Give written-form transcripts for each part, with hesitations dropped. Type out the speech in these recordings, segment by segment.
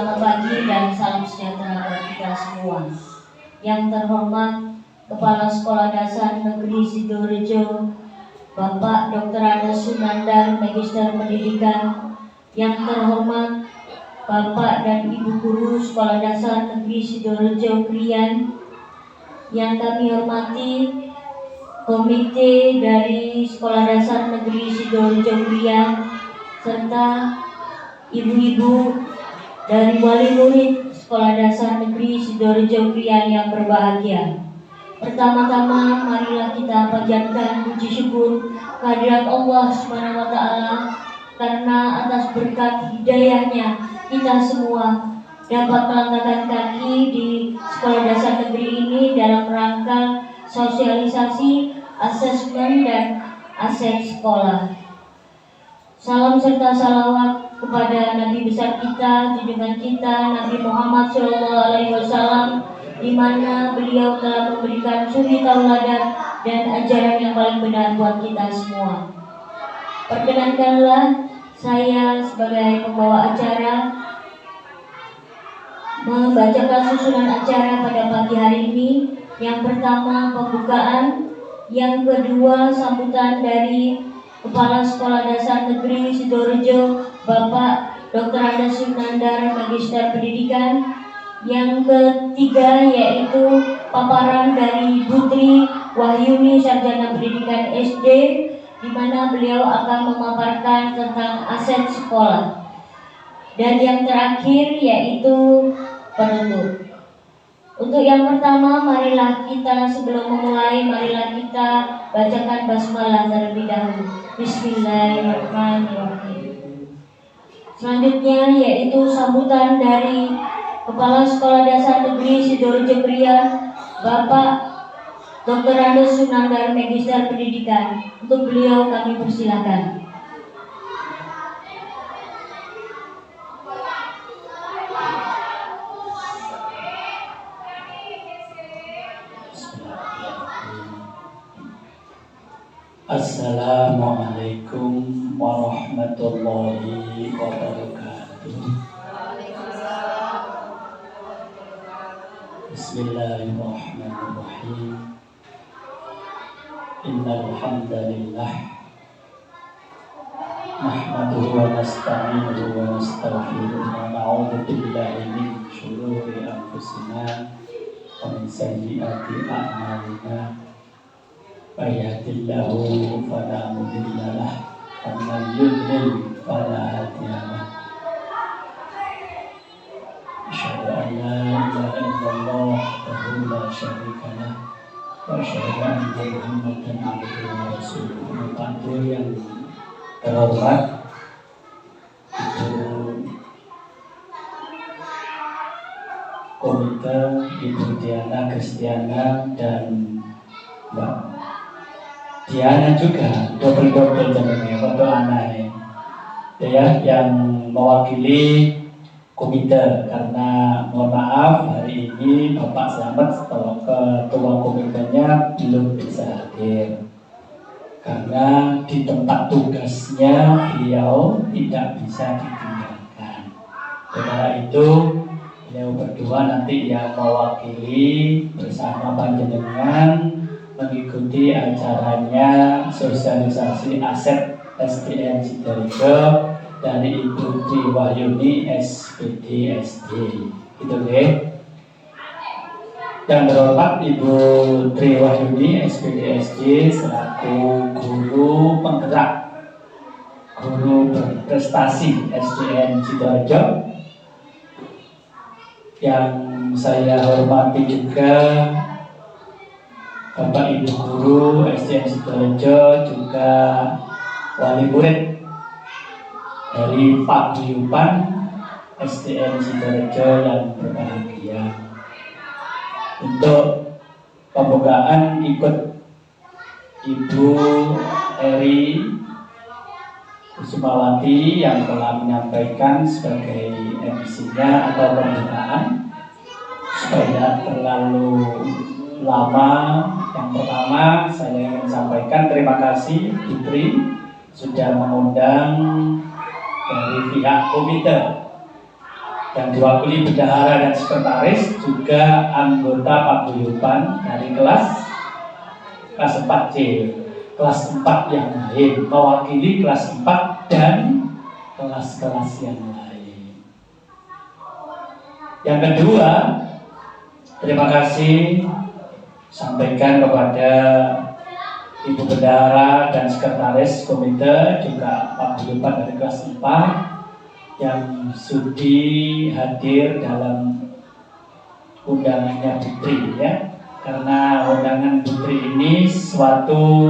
Selamat pagi dan salam sejahtera bagi kita semua. Yang terhormat Kepala Sekolah Dasar Negeri Sidorejo, Bapak Dr. Ade Sunandar, Magister Pendidikan. Yang terhormat Bapak dan Ibu Guru Sekolah Dasar Negeri Sidorejo Krian. Yang kami hormati Komite dari Sekolah Dasar Negeri Sidorejo Krian, serta ibu-ibu dari wali murid Sekolah Dasar Negeri Sidorejo Krian yang berbahagia. Pertama-tama marilah kita panjatkan puji syukur kehadirat Allah Subhanahu wa taala karena atas berkat hidayahnya kita semua dapat melangkahkan kaki di Sekolah Dasar Negeri ini dalam rangka sosialisasi, asesmen dan aset sekolah. Salam serta salawat kepada Nabi besar kita, junjungan kita, Nabi Muhammad SAW, di mana beliau telah memberikan suri tauladan dan ajaran yang paling benar buat kita semua. Perkenankanlah saya sebagai pembawa acara membacakan susunan acara pada pagi hari ini. Yang pertama pembukaan, yang kedua sambutan dari Kepala Sekolah Dasar Negeri Sidorejo, Bapak Dr. Ade Sunandar, Magister Pendidikan. Yang ketiga yaitu paparan dari Putri Wahyuni, Sarjana Pendidikan SD, di mana beliau akan memaparkan tentang aset sekolah. Dan yang terakhir yaitu penutup. Untuk yang pertama, marilah kita sebelum memulai, marilah kita bacakan basmalah terlebih dahulu. Bismillahirrahmanirrahim. Selanjutnya yaitu sambutan dari Kepala Sekolah Dasar Negeri Sidorejo Krian, Bapak Dr. Ade Sunandar, Magister Pendidikan. Untuk beliau kami persilakan. Assalamualaikum warahmatullahi wabarakatuh. Bismillahirrahmanirrahim. Innal hamdalillah nahmaduhu wa nasta'inuhu wa nastaghfiruh wa na'udzu billahi min shururi anfusina wa min sayyiati a'malina. Fayahdillahu fala mudilla lahu wa man yudlil fala hadiya lahu. Asyhadu an la ilaha illallah wahdahu la syarika lahu wa asyhadu anna Muhammadan abduhu wa rasuluh. Tamu yang terhormat, Ibu Komite, Ibu Diana Kristiana dan Mbak Diana juga double jenenge foto anaknya ya, yang mewakili komite. Karena mohon maaf hari ini Bapak Slamet ketua komitenya belum bisa hadir karena di tempat tugasnya beliau tidak bisa ditinggalkan. Karena itu beliau berdua nanti yang mewakili bersama panjenengan mengikuti acaranya sosialisasi aset SDN Sidorejo dari Ibu Tri Wahyuni SPD SD. Gitu deh. Yang terhormat Ibu Tri Wahyuni SPD SD selaku guru penggerak, guru berprestasi SDN Sidorejo. Yang saya hormati juga Bapak Ibu Guru SDN Sidorejo, juga wali murid dari Paguyuban SDN Sidorejo yang berbahagia. Untuk pembukaan ikut Ibu Eri Kusumawati yang telah menyampaikan sebagai MC-nya atau pembukaan, supaya terlalu lama. Yang pertama saya ingin sampaikan terima kasih Putri sudah mengundang dari pihak komite Dan diwakili bendahara dan sekretaris juga anggota paguyuban dari kelas 4C, kelas 4 yang lain, mewakili kelas 4 dan kelas-kelas yang lain. Yang kedua, terima kasih sampaikan kepada Ibu Bendahara dan Sekretaris Komite juga paguyuban dari kelas 4 yang sudi hadir dalam undangannya Putri ya, karena undangan Putri ini suatu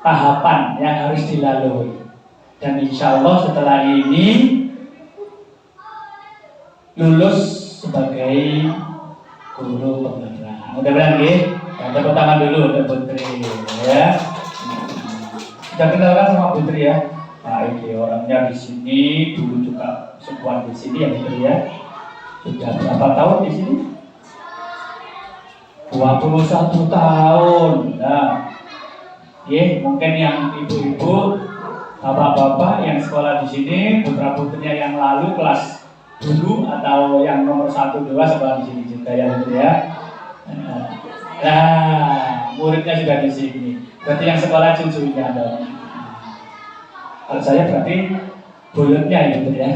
tahapan yang harus dilalui dan insya Allah setelah ini lulus sebagai guru penggerak. Mudah-mudahan ya, tepuk tangan dulu untuk Putri ya. Sudah kenalkan sama Putri ya. Nah, ini orangnya di sini dulu juga sekolah di sini ya Putri ya. Sudah berapa tahun di sini? 21 tahun. Nah, ya mungkin yang ibu-ibu, bapak-bapak yang sekolah di sini, putra-putrinya yang lalu kelas dulu atau yang nomor 1, 2 sekolah di sini juga ya Putri ya. Nah, muridnya sudah di sini. Berarti yang sekolah cucunya dong. Kalau saya berarti buyutnya gitu ya,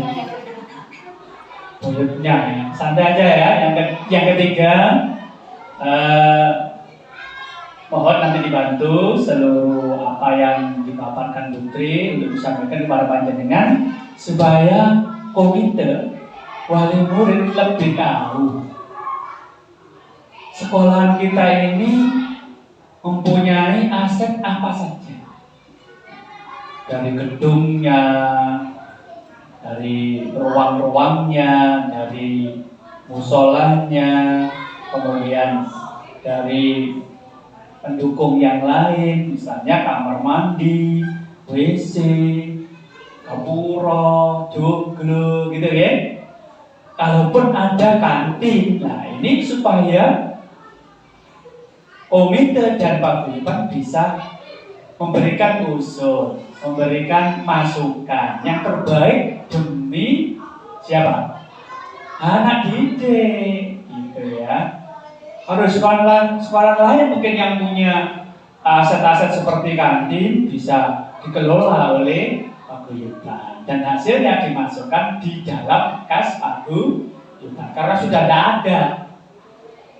buyutnya ya. Santai aja ya. Yang ketiga, mohon nanti dibantu seluruh apa yang dipaparkan Putri untuk disampaikan kepada panjenengan supaya komite wali murid lebih tahu sekolahan kita ini mempunyai aset apa saja. Dari gedungnya, dari ruang-ruangnya, dari musolanya, kemudian dari pendukung yang lain, misalnya kamar mandi, WC, gapura, joglo, gitu ya. Kalaupun ada kantin, nah ini supaya komite dan paguyuban bisa memberikan usul, memberikan masukan yang terbaik demi siapa? Anak didik, gitu ya. Kalau sekolah lain mungkin yang punya aset-aset seperti kantin bisa dikelola oleh paguyuban dan hasilnya dimasukkan di dalam kas paguyuban karena sudah tidak ada.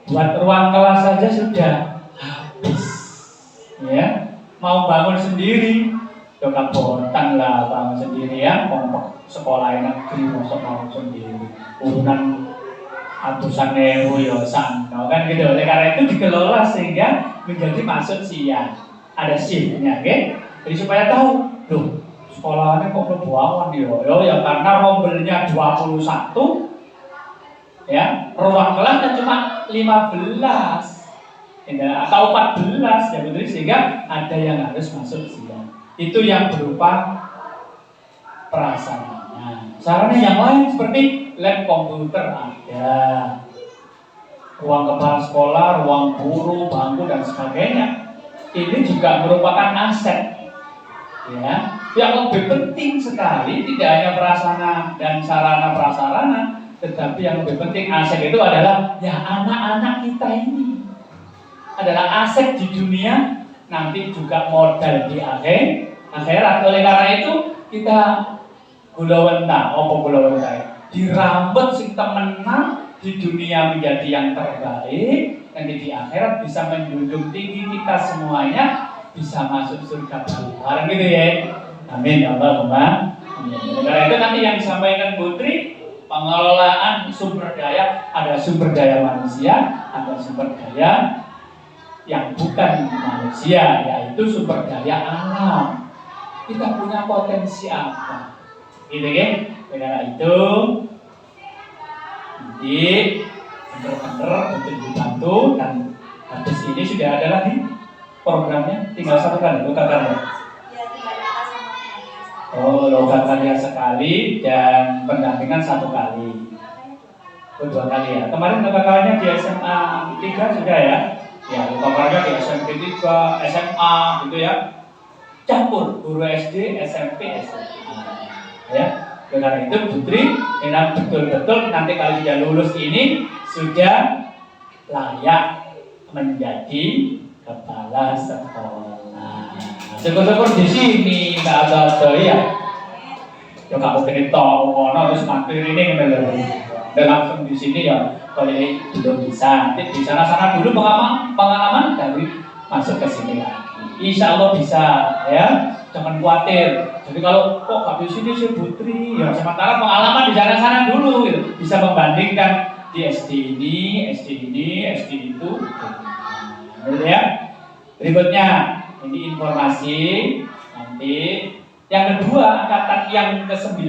Buat ruang kelas saja sudah habis, ya. Mau bangun sendiri, coba botan lah bangun sendiri ya, mau sekolah negeri mau bangun sendiri, urunan ratusan ewu ya sana kan gitu. Oleh karena itu dikelola sehingga menjadi masuk siang, ada shiftnya, oke? Jadi supaya tahu, loh sekolahnya kok kebuangan ya karena rombelnya 21, ya ruang kelasnya cuma 15. Atau 14 ya betul, sehingga ada yang harus masuk siang. Itu yang berupa prasarana. Sarana yang lain seperti lab komputer ada, ruang kepala sekolah, ruang guru, bangku dan sebagainya. Ini juga merupakan aset, ya. Yang lebih penting sekali tidak hanya prasarana dan sarana prasarana, tetapi yang lebih penting aset itu adalah ya anak-anak kita ini. Adalah aset di dunia, nanti juga modal di akhirat. Oleh karena itu kita gulawenta, dirambut sing temenan di dunia menjadi yang terbaik, nanti di akhirat bisa menjunjung tinggi kita semuanya bisa masuk surga bareng gitu ya. Amin ya Allahumma. Oleh karena itu nanti yang disampaikan Putri, pengelolaan sumber daya, ada sumber daya manusia, ada sumber daya yang bukan manusia, yaitu sumber daya alam. Kita punya potensi apa? Gitu kan? Karena itu nanti bener-bener betul dibantu dan habis ini sudah ada lagi programnya, tinggal satu kali loka karya. Oh, loka karya sekali dan pendampingan 1 kali. 2 kali ya. Kemarin loka karyanya di SMA 3 sudah ya. Ya, lokakarya di SMP 3, SMA gitu ya. Campur guru SD, SMP, SMA. Ya. Karena itu Putri Dengan betul-betul nanti kalau sudah lulus ini sudah layak menjadi kepala sekolah. Syukur-syukur di sini nggak ada ya. Ya kamu kena tahu ngono terus mampir ini kan dan langsung di sini ya kalau ini belum bisa. Nanti di sana dulu pengalaman dari masuk ke sini lagi. Insya Allah bisa ya. Jangan khawatir. Jadi kalau kok nggak di sini sih Putri ya sementara pengalaman di sana dulu gitu. Bisa membandingkan di SD ini, SD itu. Gitu ya. Berikutnya ini informasi nanti yang kedua angkatan yang ke-9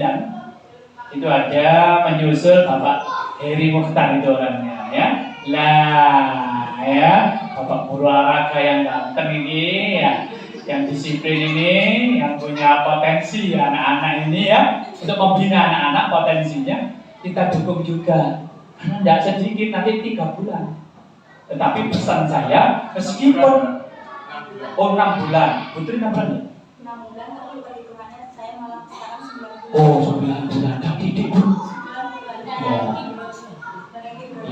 itu ada menyusul Bapak Heri Mukhtar itu orangnya ya. Lah ya Bapak guru olahraga yang ganteng ini ya, yang disiplin ini, yang punya potensi anak-anak ini ya untuk membina anak-anak potensinya kita dukung juga. Karena tidak sedikit nanti 3 bulan. Tetapi pesan saya meskipun 6 bulan, Putri 6 bulan ya? 6 bulan tapi perhitungannya saya malah sekarang 9 bulan. Oh 9 bulan, tapi di ya.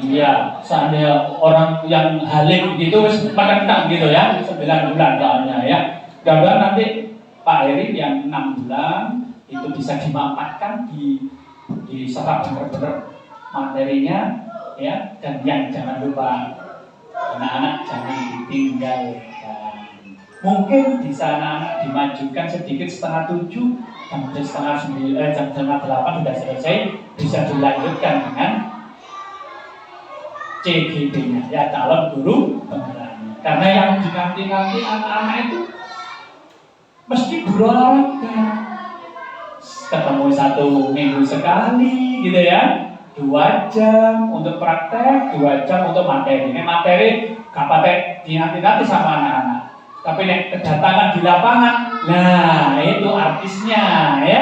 Iya, seandainya orang yang halim gitu menentang gitu ya, 9 bulan soalnya ya. Mudah-mudahan nanti Pak Heri yang 6 bulan itu bisa dimanfaatkan diserap benar-benar materinya ya, dan yang jangan lupa anak-anak jangan ditinggalkan. Mungkin di sana dimajukan sedikit setengah 7 sampai setengah 9, jam setengah 8 sudah selesai, bisa dilanjutkan dengan CGP-nya ya, calon guru penggeraknya. Karena yang dinanti-nanti anak-anak itu mesti guru olahraga. Ketemu 1 minggu sekali gitu ya, 2 jam untuk praktek, 2 jam untuk materi. Ini materi gak pakai dinanti-nanti sama anak-anak. Tapi nek kedatangan di lapangan, nah itu artisnya ya,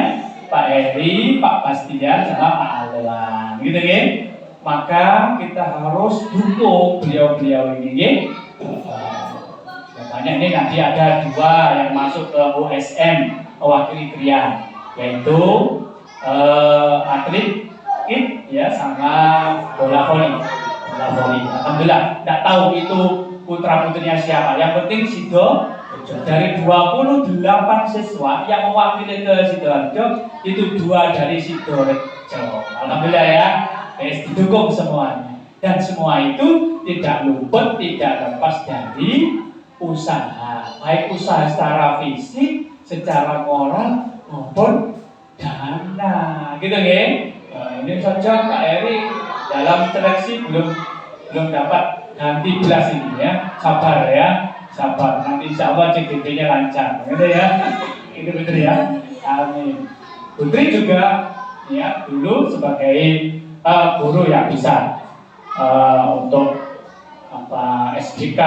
Pak Heri, Pak Bastian, sama Pak Alwan, gitu kan? Maka kita harus dukung beliau-beliau ini, gitu. Makanya ini nanti ada 2 yang masuk ke USM mewakili Krian, yaitu atlet kit ya sama bola voli. Alhamdulillah, tidak tahu itu putra putrinya siapa. Yang penting Sido dari 28 siswa yang mewakili ke Sidoarjo itu 2 dari Sidoarjo. Alhamdulillah ya, didukung semuanya. Dan semua itu tidak luput, tidak lepas dari usaha, baik usaha secara fisik, secara moral maupun dana, gitu kan? Nah, ini saja Kak Heri dalam seleksi belum dapat ganti belas ini ya, sabar ya, sabar. Nanti insya Allah CGP-nya lancar, gitu ya. Itu betul ya. Amin. Putri juga ya dulu sebagai guru yang bisa untuk SBK,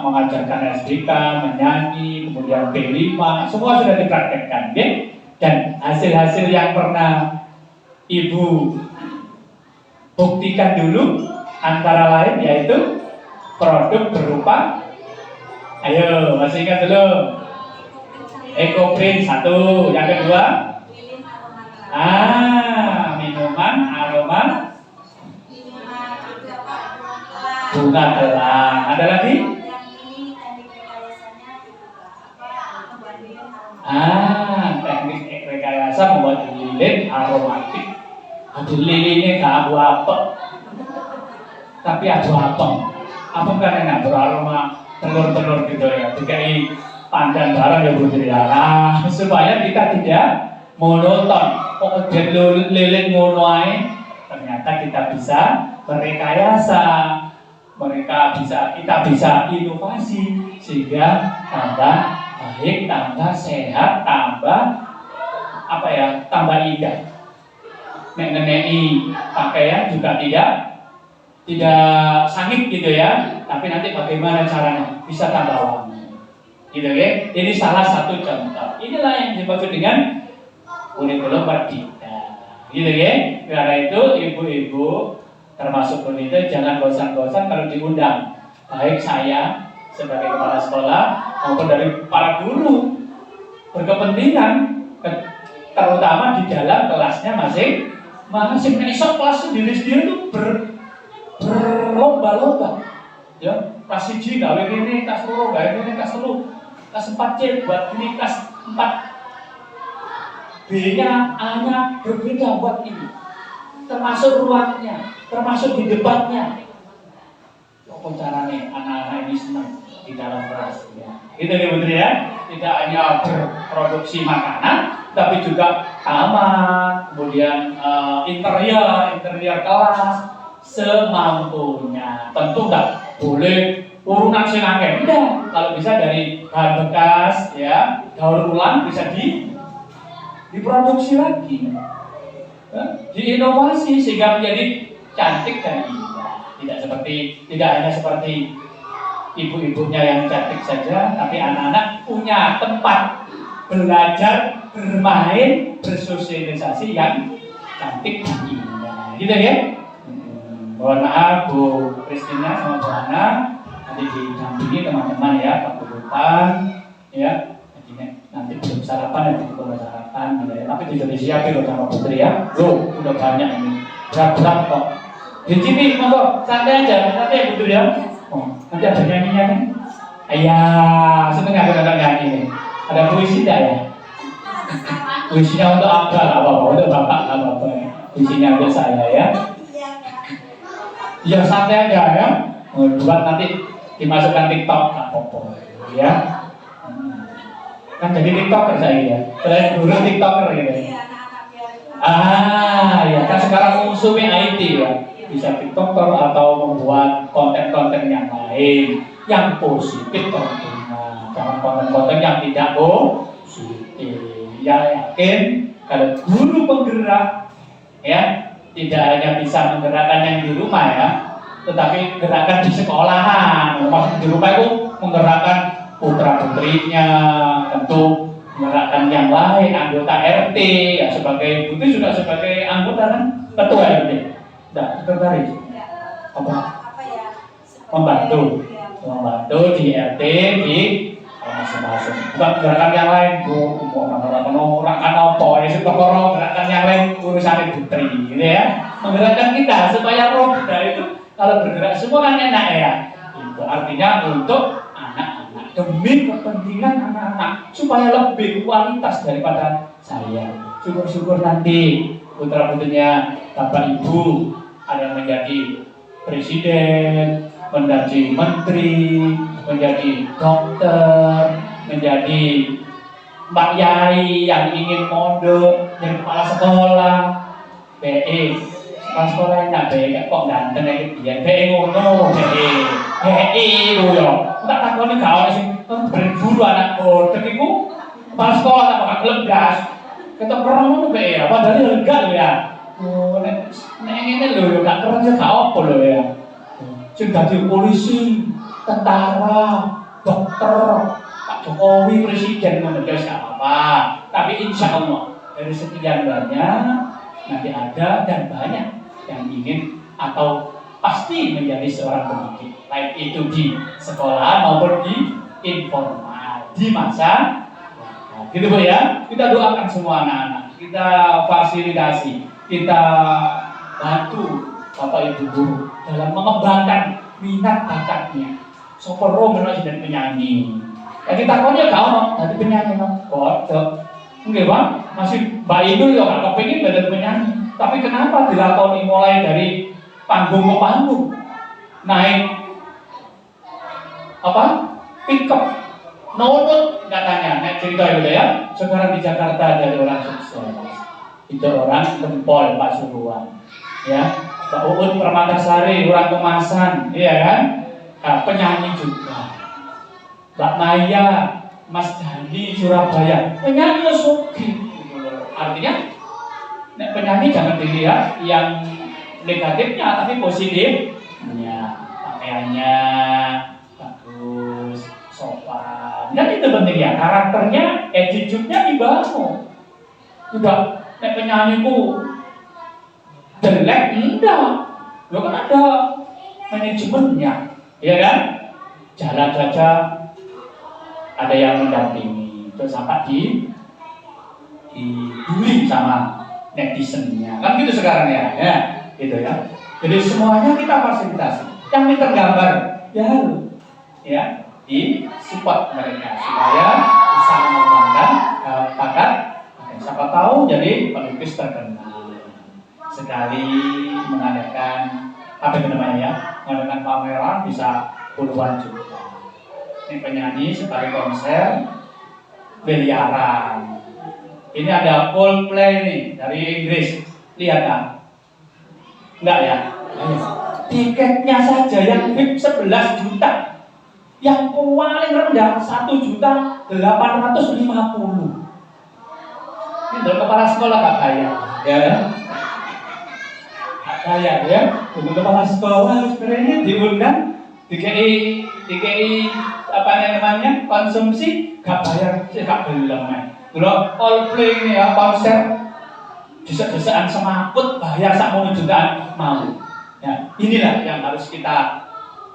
mengajarkan SBK, menyanyi, kemudian B5, semua sudah dipraktekkan, ya? Dan hasil-hasil yang pernah Ibu buktikan dulu antara lain yaitu produk berupa, ayo masih ingat dulu, EcoPrint 1, yang kedua, minuman aroma bunga telang. Ada lagi? Teknik rekayasa membuat lilin aromatik. Aduh, lilinnya gak abu-apek, tapi abu-apek. Apa kan enak beraroma telur-telur gitu ya. Dikai pandan bareng ya Bu Tri ya. Supaya kita tidak monoton. Kok lilin ngono ae, ternyata kita bisa merekayasa. Kita bisa inovasi sehingga tambah baik, tambah sehat, tambah tambah indah. Mengenai pakaian juga tidak sangit gitu ya, tapi nanti bagaimana caranya bisa tambah wangi, gitu ya. Ini salah satu contoh. Inilah yang dimaksud dengan kurikulum merdeka, gitu ya. Karena itu ibu-ibu termasuk wanita jangan bosan-bosan kalau diundang, baik saya sebagai kepala sekolah maupun dari para guru berkepentingan, terutama di dalam kelasnya Mana sih iso kelas sendiri-sendiri itu berlomba-lomba. Ya, kelas 1 gawe ini, kelas 2 gawe ini, kelas 3, kelas 4 C buat ini, kelas 4 B-nya, A-nya berbeda buat ini. Termasuk ruangnya, termasuk di depannya. Apa caranya anak-anak ini senang di dalam kelas ya. Itu ya Putri ya. Tidak hanya berproduksi makanan, tapi juga taman, kemudian interior kelas semampunya. Tentu enggak boleh urunan sing akeh. Enggak. Kalau bisa dari bahan bekas ya, daur ulang bisa diproduksi lagi. Diinovasi sehingga menjadi cantik dan indah. Tidak hanya seperti ibu-ibunya yang cantik saja, tapi anak-anak punya tempat belajar, bermain, bersosialisasi yang cantik dan indah. Gitu ya? Mohon maaf Bu Kristina sama Bu Ana, nanti didampingi teman-teman ya, Pak Burutan, ya. Nanti belum sarapan, nanti belum sarapan, ya. Tapi tidak disiapin loh sama Putri ya. Loh, udah banyak ini. Berat-berat kok. Di sini, monggo, santai aja, nanti ya Putri ya. Oh, nanti ada nyanyinya kan? Ayah, seneng aku nyanyi nih. Ada puisi tidak ya? Puisinya untuk apa? Gak apa-apa, untuk bapak gak apa-apa. Puisinya untuk saya ya. Ya santai aja ya. Buat nanti dimasukkan TikTok gak apa-apa ya. Kan jadi TikToker saya ya. Saya dulu TikToker gitu. Ya kan sekarang musuhnya IT ya. Bisa TikToker atau membuat konten-konten yang lain yang positif tentunya, jangan konten-konten yang tidak positif. Ya yakin kalau guru penggerak ya tidak hanya bisa menggerakkan yang di rumah ya, tetapi gerakan di sekolahan. Maksud di rumah itu menggerakkan putra putrinya, tentu menggerakkan yang lain, anggota RT ya sebagai Putri sudah sebagai anggota kan ketua RT. Tidak, sekretaris. Apa ya? Membantu di RT di masing-masing. Bukan gerakan yang lain, Bu. Gerakan apa? Ya seperti gerakan yang lain urusan Putri, gitu ya. Menggerakkan kita supaya roh kita itu kalau bergerak semua kan enak ya. Itu artinya untuk anak-anak, demi kepentingan anak-anak supaya lebih kualitas daripada saya. Syukur-syukur nanti putra putrinya Bapak Ibu ada yang menjadi presiden, menjadi menteri, menjadi dokter, menjadi Mbak Yai yang ingin mondok, jadi kepala sekolah, BE, kepala sekolah yang BE, kok ganteng aja dia, BE ngono, BE itu ya, tak takutnya gak ada sih, berburu anak bodoh, itu kepala sekolah tak bakal legas, kita pernah ngono BE, padahal lega loh ya. Oh, nek ngene lho gak keren ya gak apa lho ya. Sing dadi polisi, tentara, dokter, Pak Jokowi presiden ngono ya gak apa. Tapi insya Allah dari sekian banyak nanti ada dan banyak yang ingin atau pasti menjadi seorang pendidik, baik itu di sekolah maupun di informal di masa gitu Bu ya. Kita doakan semua anak-anak, kita fasilitasi, kita bantu Bapak Ibu guru dalam mengembangkan minat bakatnya. Soporo menulis dan penyanyi. Ya kita tahunya gak ono, jadi penyanyi bodoh. Enggak Bang, masih Mbak Inul ya gak kepingin jadi penyanyi. Tapi kenapa dilakoni mulai dari panggung ke panggung, naik apa? Pickup, nonton katanya, naik cerita gitu ya. Sekarang di Jakarta jadi orang sukses. Itu orang Gempol Pasuruan, ya. Pak Uut Permatasari, orang Kemasan, iya kan? Nah, penyanyi juga. Mbak Maya, Mas Dani Surabaya, penyanyi suki. Artinya, penyanyi jangan dilihat yang negatifnya, tapi positifnya. Pakaiannya bagus, sopan. Dan itu penting ya, karakternya, attitude-nya dibangun. Udah penyanyiku jelek, enggak. Lo kan ada manajemennya, ya kan? Jalan saja ada yang mendampingi, terus sampai dibully sama netizennya. Kan gitu sekarang ya, gitu ya. Jadi semuanya kita fasilitasi. Yang pintar gambar, ya ya disupport mereka supaya bisa mengembangkan bakat. Siapa tahu jadi pelukis terkenal. Sekali mengadakan apa itu namanya ya, mengadakan pameran bisa puluhan juta. Ini penyanyi sekali konser miliaran. Ini ada Coldplay nih dari Inggris. Lihat kan? Enggak ya? Tiketnya saja yang VIP 11 juta. Yang paling rendah 1.850.000. Ini dari kepala sekolah gak kaya, ya kan? Gak kaya ya. Untuk kepala sekolah sebenarnya diundang, DKI apa namanya konsumsi gak bayar, gak belum. Kalau Coldplay ini ya konser desa-desaan semaput bayar 1 jutaan mau. Ya, inilah yang harus kita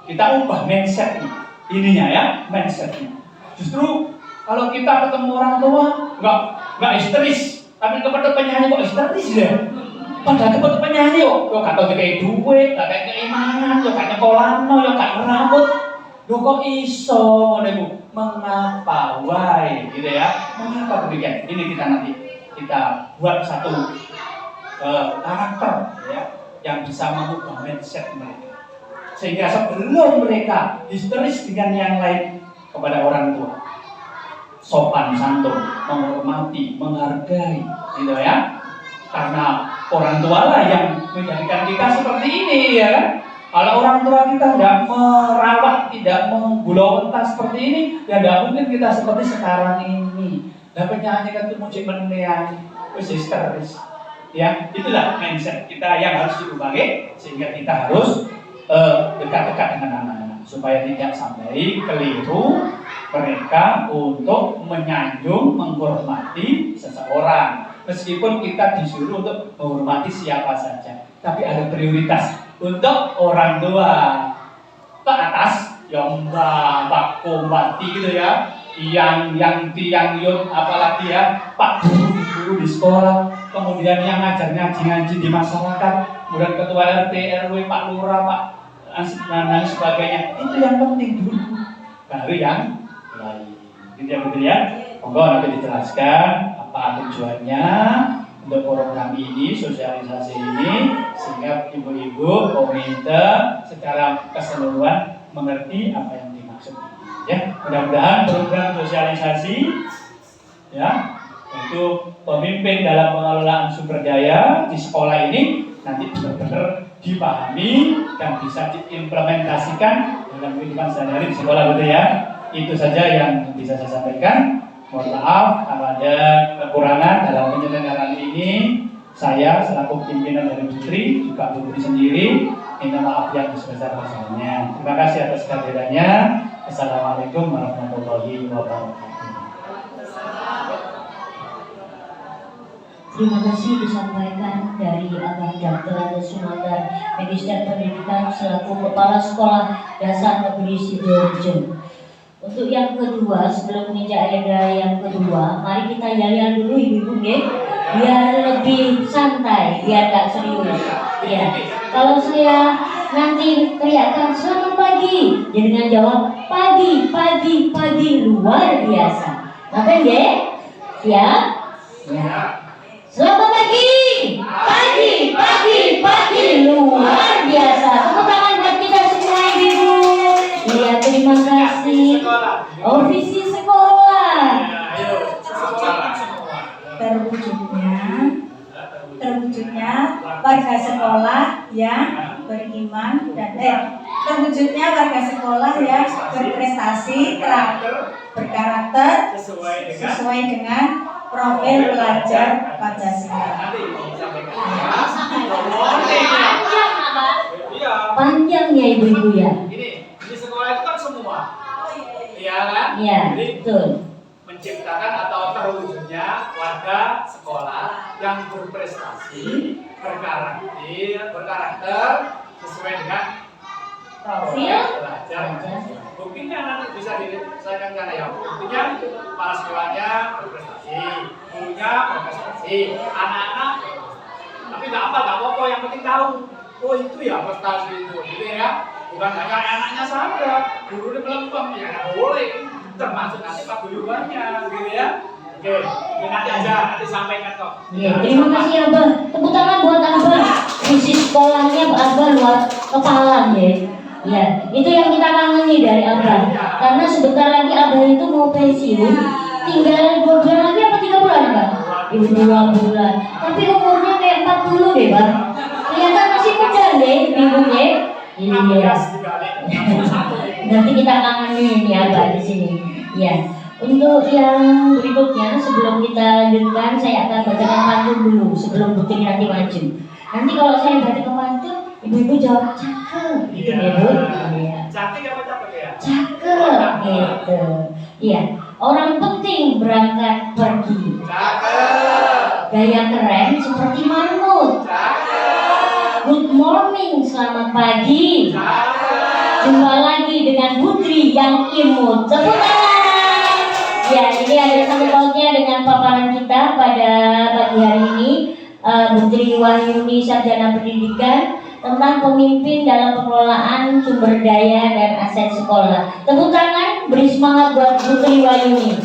ubah mindsetnya. Ininya ya mindsetnya. Justru kalau kita ketemu orang tua nggak histeris, tapi kepada penyanyi kok histeris ya? Padahal kepada penyanyi yo gak tau kayak duit, gak kayak keimanan, yo gak nyekolano, yo gak ngerambut. Yo kok iso ngono mengapa why gitu ya? Mengapa demikian? Ini kita buat satu karakter ya yang bisa mengubah mindset mereka. Sehingga sebelum mereka histeris dengan yang lain kepada orang tua, sopan santun, menghormati, menghargai, gitu ya. Karena orang tua lah yang menjadikan kita seperti ini, ya kan? Kalau orang tua kita tidak merawat, tidak menggulung seperti ini, ya tidak mungkin kita seperti sekarang ini. Dan penyanyi kan itu muncul menilai, histeris. Ya, itulah mindset kita yang harus diubah, sehingga kita harus dekat-dekat dengan anak-anak supaya tidak sampai keliru mereka untuk menyanjung, menghormati seseorang. Meskipun kita disuruh untuk menghormati siapa saja, tapi ada prioritas untuk orang tua ke atas, yang mbak kombati gitu ya, yang tiang yun, apalagi ya pak guru di sekolah, kemudian yang ngaji di masyarakat, kemudian ketua RT RW, pak lurah, pak dan sebagainya. Itu yang penting dulu, baru yang lain. Gitu ya, betul ya. Monggo nanti dijelaskan apa tujuannya untuk program ini, sosialisasi ini, sehingga ibu-ibu, komite secara keseluruhan mengerti apa yang dimaksud. Ya, mudah-mudahan program sosialisasi ya, itu pemimpin dalam pengelolaan sumber daya di sekolah ini nanti benar-benar dipahami dan bisa diimplementasikan dalam kehidupan sehari-hari di sekolah, betul ya. Itu saja yang bisa saya sampaikan. Mohon maaf kalau ada kekurangan dalam penyelenggaraan ini. Saya selaku pimpinan dari Putri, juga Putri sendiri, minta maaf yang sebesar-besarnya. Terima kasih atas kehadirannya. Assalamualaikum warahmatullahi wabarakatuh. Terima kasih disampaikan dari Abang Dr. Ades Sunandar, Magister Pendidikan selaku Kepala Sekolah Dasar Negeri Sidoarjo. Untuk yang kedua, sebelum menginjak agenda yang kedua, mari kita yel-yel dulu ibu-ibu ya, biar lebih santai, biar gak serius. Ya, kalau saya nanti teriakkan selamat pagi, jangan jawab pagi, luar biasa. Apa ya? Siap? Ya. Selamat pagi, luar biasa. Tepuk tangan buat kita semua ibu. Iya, terima kasih. Oh, visi sekolah. Terwujudnya warga sekolah yang beriman dan terwujudnya warga sekolah yang berprestasi, berkarakter sesuai dengan profil belajar Pancasila. Panjang ya ibu-ibu ya. Ini di sekolah itu kan semua, iya kan? Iya, betul. Menciptakan atau terwujudnya warga sekolah yang berprestasi, berkarakter sesuai dengan profil belajar. Buktinya nanti bisa diselesaikan karena ya buktinya kepala sekolahnya berprestasi, gurunya berprestasi, anak-anak berprestasi. Tapi nggak apa-apa, yang penting tahu. Oh itu ya prestasi itu, gitu ya. Bukan hanya anaknya saja, guru ini melempem, ya nggak boleh. Termasuk nanti paguyubannya, gitu ya. Oke, nanti aja, nanti sampaikan kok. Iya, terima kasih Abah. Tepuk tangan buat Abah. Visi sekolahnya Abah luar kepala ya. Ya, itu yang kita kangeni dari Abah. Karena sebentar lagi Abah itu mau pensiun. Tinggal 2 bulan lagi apa 3 bulan, Bang? 2 bulan. Tapi umurnya kayak 40 deh, Bang. Kelihatan masih muda deh, ibunya. Iya. Nanti kita kangenin ya, Abah di sini. Ya. Untuk yang berikutnya, sebelum kita lanjutkan, saya akan bacakan pantun dulu sebelum Putri nanti maju. Nanti kalau saya bacakan pantun, ibu-ibu jawab cakep, gitu ya Bu. Iya. Cantik apa cakep ya? Cakep, gitu. Iya. Orang penting berangkat pergi. Cakep. Gaya keren seperti manut. Cakep. Good morning, selamat pagi. Cakep. Jumpa lagi dengan Putri yang imut. Tepuk tangan. Ya, ini ada sangkut pautnya dengan paparan kita pada pagi hari ini. Putri Wahyuni Sarjana Pendidikan tentang pemimpin dalam pengelolaan sumber daya dan aset sekolah. Tepuk tangan, beri semangat buat Putri Wahyuni.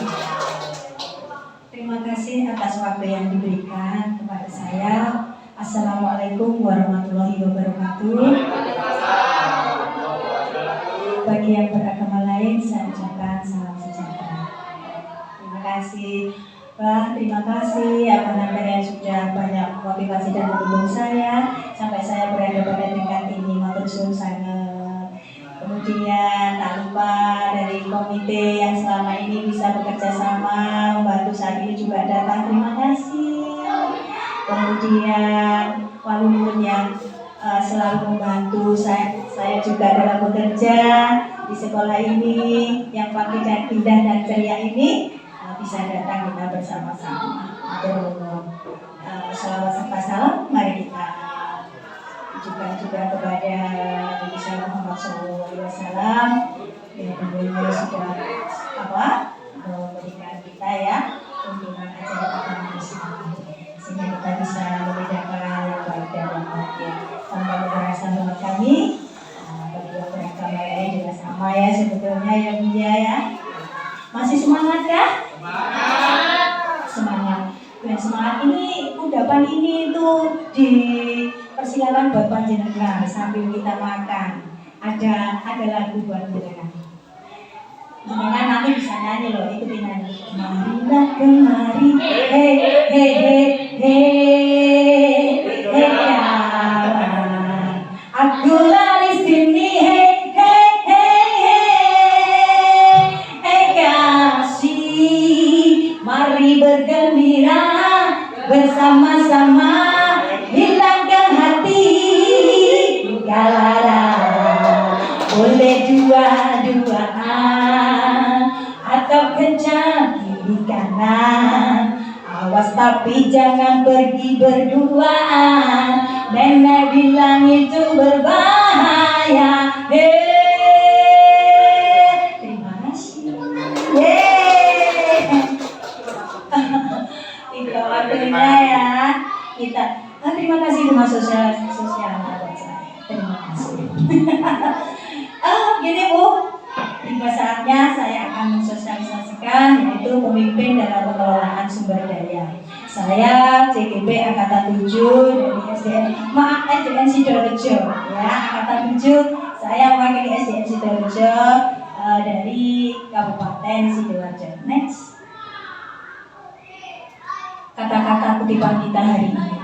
Terima kasih atas waktu yang diberikan kepada saya. Assalamualaikum warahmatullahi wabarakatuh. Bagi yang beragama lain, saya ucapkan salam sejahtera. Terima kasih, Pak. Terima kasih yang sudah banyak motivasi dan mendukung saya sampai saya berada pada tingkat ini. Matur suwun sangat. Kemudian tak lupa dari komite yang selama ini bisa bekerja sama membantu saat ini juga datang. Terima kasih. Kemudian wali murid yang selalu membantu saya juga dalam bekerja di sekolah ini, yang pakai dan indah dan ceria ini bisa datang kita bersama-sama. Selawat serta salam, mari kita tujukan juga kepada Nabi Muhammad SAW yang tentunya sudah memberikan kita ya tuntunan ajaran agama Islam, sehingga kita bisa membedakan yang baik dan yang baik. Tanpa merasa banget kami bagi yang beragama lain juga sama ya sebetulnya ya Buya ya. Masih semangat kah? Semangat. Dan semangat ini, udapan ini tuh dipersilakan buat panjenengan sambil kita makan. Ada lagu buat jenengan. Jenengan nanti bisa nyanyi loh, ikutin nyanyi. Marilah kemari, hei hei hei hei hei kawan. Aku lari sini, hei hei hei hei hei kasih. Mari bergembira bersama-sama, hilangkan hati galara. Boleh dua-duaan atau kencang kiri kanan. Awas tapi jangan pergi berduaan. Nenek bilang itu berbahaya. Terima kasih. Itu waktunya ya. Kita terima kasih rumah sosial buat saya. Terima kasih. Gini Bu, tiba saatnya saya akan mensosialisasikan yaitu pemimpin dalam pengelolaan sumber daya. Saya CGP Angkatan 7 dari SDN Sidoarjo ya, Angkatan 7. Saya mewakili SDN Sidoarjo dari Kabupaten Sidoarjo. Next. Kata-kata kutipan kita hari ini.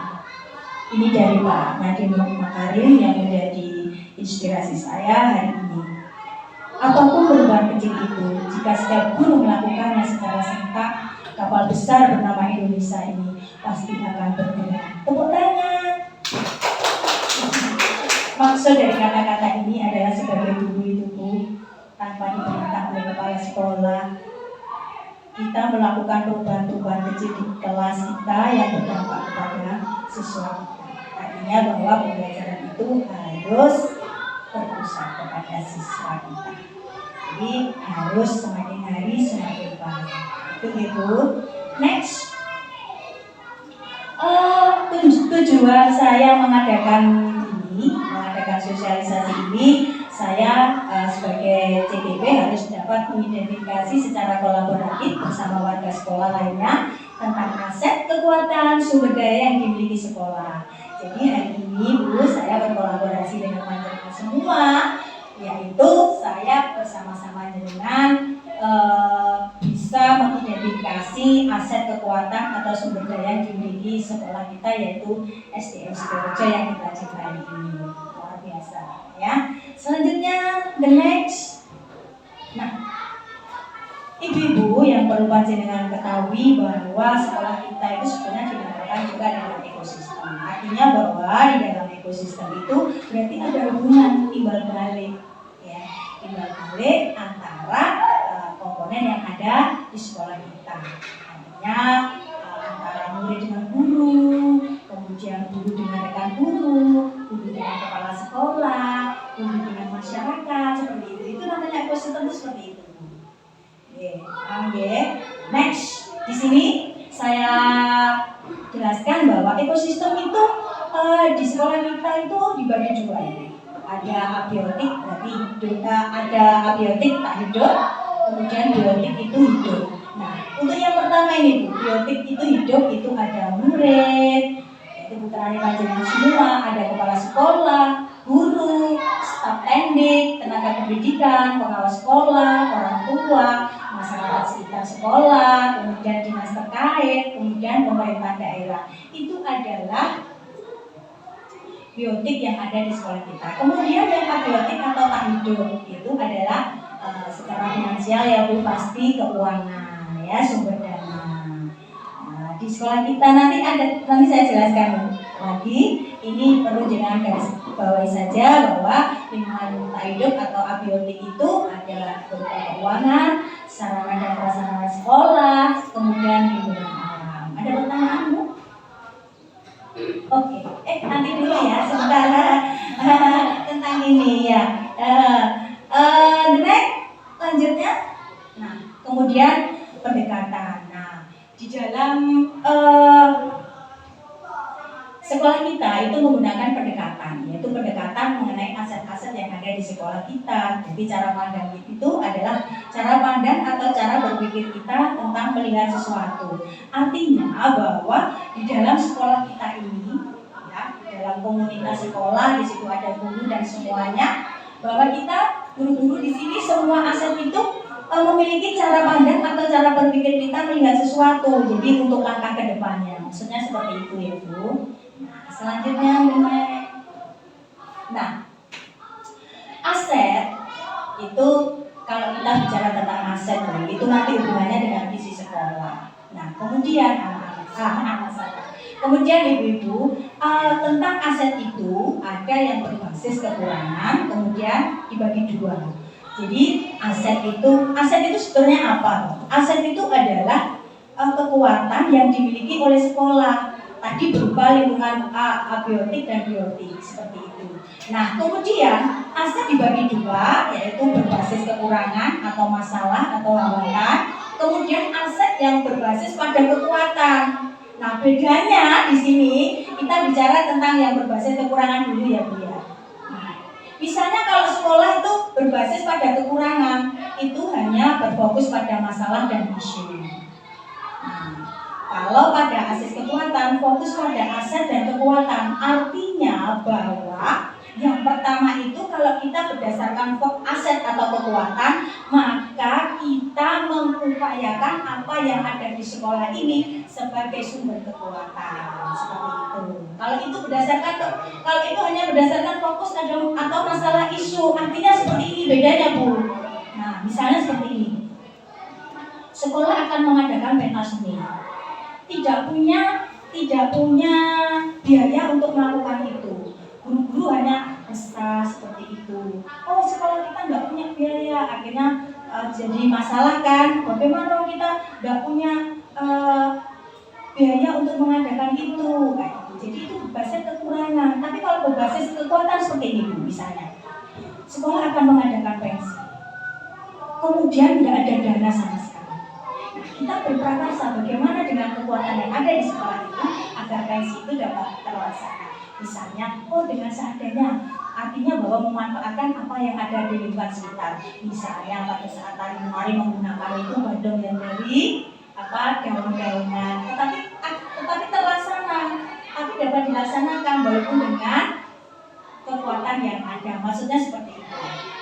Ini dari Pak Nadiem Makarim yang menjadi inspirasi saya hari ini. Apapun perubahan kecil itu, jika setiap guru melakukannya secara serentak, kapal besar bernama Indonesia ini pasti akan bergerak. Tepuk tangan. Maksud dari kata-kata ini adalah sebagai guru itu Bu, tanpa diperintah oleh kepala sekolah, kita melakukan perubahan-perubahan kecil di kelas kita yang berdampak kepada siswa kita. Artinya bahwa pembelajaran itu harus berpusat kepada siswa kita. Jadi harus semakin hari semakin baik. Itu. Next. tujuan saya mengadakan sosialisasi ini, saya sebagai CTP harus dapat mengidentifikasi secara kolaboratif bersama warga sekolah lainnya tentang aset, kekuatan, sumber daya yang dimiliki sekolah. Jadi hari ini Bu, saya berkolaborasi dengan panjenengan semua, yaitu saya bersama-sama dengan bisa mengidentifikasi aset, kekuatan atau sumber daya yang dimiliki sekolah kita, yaitu SDM Sidoarjo yang kita cintai ini. Luar biasa ya. Selanjutnya the next. Nah, ibu-ibu yang perlu panjenengan ketahui bahwa sekolah kita itu sebenarnya dinamakan juga dengan ekosistem. Artinya bahwa di dalam ekosistem itu berarti ada hubungan timbal balik, ya, timbal balik antara komponen yang ada di sekolah kita. Artinya antara murid dengan guru, kemudian guru dengan rekan guru dengan kepala sekolah, guru dengan masyarakat, seperti itu. Itu namanya ekosistem itu seperti itu. Oke. Next, di sini saya jelaskan bahwa ekosistem itu di sekolah kita itu dibagi dua. Ada abiotik, berarti hidup, ada abiotik tak hidup, kemudian biotik itu hidup. Nah, untuk yang pertama ini, biotik itu hidup, itu ada murid, itu putrane panjenengan semua, ada kepala sekolah, guru, staf teknik, tenaga pendidikan, pengawas sekolah, orang tua, masyarakat sekitar sekolah, kemudian dinas terkait, kemudian pemerintah daerah. Itu adalah biotik yang ada di sekolah kita. Kemudian yang abiotik atau tak hidup itu adalah secara finansial ya Bu, pasti keuangan ya, sumber dana. Nah, di sekolah kita nanti saya jelaskan lagi. Ini perlu jangan garis bawahi saja bahwa lingkungan tak hidup atau abiotik itu adalah berupa keuangan, sarana dan prasarana sekolah, kemudian lingkungan alam. Ada pertanyaan Bu? Oke, nanti dulu ya sebentar tentang ini ya. Next, lanjutnya. Nah, kemudian pendekatan. Nah, di dalam sekolah kita itu menggunakan pendekatan, yaitu pendekatan mengenai aset-aset yang ada di sekolah kita. Jadi cara pandang itu adalah cara pandang atau cara berpikir kita tentang melihat sesuatu. Artinya bahwa di dalam sekolah kita ini, ya, di dalam komunitas sekolah, di situ ada guru dan semuanya, bahwa kita guru-guru di sini semua aset itu memiliki cara pandang atau cara berpikir kita melihat sesuatu. Jadi untuk langkah ke depannya, maksudnya seperti itu ya Bu. Nah, selanjutnya aset itu kalau kita bicara tentang aset itu nanti hubungannya dengan visi sekolah. Nah, kemudian kemudian ibu-ibu tentang aset itu ada yang berbasis kekurangan, kemudian dibagi dua. Jadi aset itu sebenarnya apa? Aset itu adalah kekuatan yang dimiliki oleh sekolah. Tadi berupa lingkungan abiotik dan biotik seperti itu. Nah, kemudian aset dibagi dua, yaitu berbasis kekurangan atau masalah atau hambatan. Kemudian aset yang berbasis pada kekuatan. Nah, bedanya di sini kita bicara tentang yang berbasis kekurangan dulu ya Bu ya. Misalnya kalau sekolah itu berbasis pada kekurangan, itu hanya berfokus pada masalah dan isu. Nah, kalau pada aset kekuatan, fokus pada aset dan kekuatan. Artinya bahwa yang pertama itu kalau kita berdasarkan aset atau kekuatan, maka kita mengupayakan apa yang ada di sekolah ini sebagai sumber kekuatan. Seperti itu. Kalau itu hanya berdasarkan fokus atau masalah isu, artinya seperti ini bedanya Bu. Nah, misalnya seperti ini. Sekolah akan mengadakan pentas seni. Tidak punya biaya untuk melakukan itu. Guru-guru hanya pesta seperti itu. Oh, sekolah kita nggak punya biaya, akhirnya jadi masalah kan? Bagaimana kita nggak punya biaya untuk mengadakan itu? Kayak gitu. Jadi itu berbasis kekurangan. Tapi kalau berbasis kekuatan seperti ini, misalnya, sekolah akan mengadakan pensi, kemudian nggak ada dana sama sekali. Kita berprakarsa bagaimana dengan kekuatan yang ada di sekolah itu agar pensi itu dapat terlaksana. Misalnya, dengan seadanya, artinya bahwa memanfaatkan apa yang ada di lingkungan sekitar. Misalnya pada saat tari-menari menggunakan itu badong yang dari daun-daunan, tetapi terlaksana, tapi dapat dilaksanakan walaupun dengan kekuatan yang ada. Maksudnya seperti itu.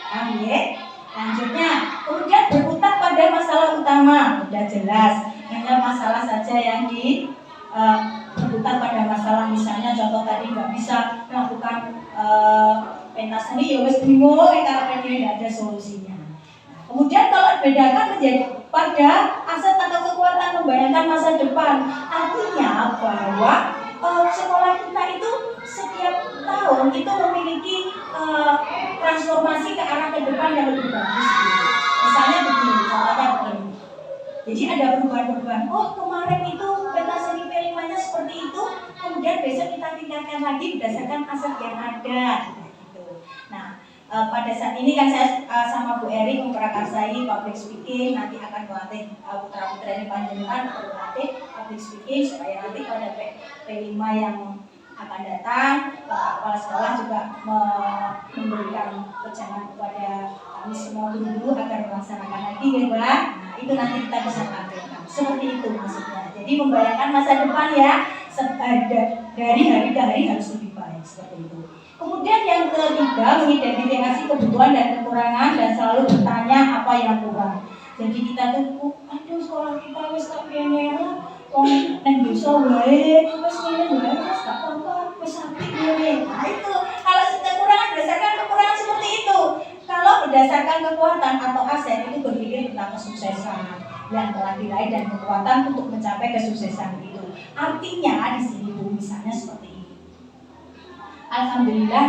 Paham ya? Lanjutnya, kemudian berputar pada masalah utama, sudah jelas. Hanya masalah saja yang berputar pada masalah, misalnya contoh tadi nggak bisa melakukan pentas seni, ya wes bingung karena tidak ada solusinya. Kemudian kalau bedakan menjadi pada aset atau kekuatan membayangkan masa depan, artinya bahwa sekolah kita itu setiap tahun itu memiliki transformasi ke arah ke depan yang lebih bagus. Misalnya begini, contohnya begini. Jadi ada perubahan-perubahan. Kemarin itu pentas seni P5-nya seperti itu, kemudian besok kita tingkatkan lagi berdasarkan aset yang ada. Gitu. Nah, pada saat ini kan saya sama Bu Eri memprakarsai public speaking, nanti akan melatih putra-putri panjenengan untuk melatih public speaking supaya nanti pada P5 yang akan datang, kepala sekolah juga memberikan pejangan kepada kami semua guru agar melaksanakan lagi ya Mbak. Nah, itu nanti kita bisa tampilkan. Seperti itu maksudnya. Jadi membayangkan masa depan ya, dari hari ke hari harus lebih baik seperti itu. Kemudian yang ketiga, mengidentifikasi kebutuhan dan kekurangan dan selalu bertanya apa yang kurang. Jadi kita tuh, aduh sekolah kita wis tak piye-piye, wong nang desa wae, wis ngene wae, wis gak apa-apa, wis apik ngene. Nah itu, kalau kekurangan berdasarkan kekurangan seperti itu. Kalau berdasarkan kekuatan atau aset itu berpikir tentang kesuksesan yang telah diraih dan kekuatan untuk mencapai kesuksesan itu. Artinya di sini Bu, misalnya seperti ini. Alhamdulillah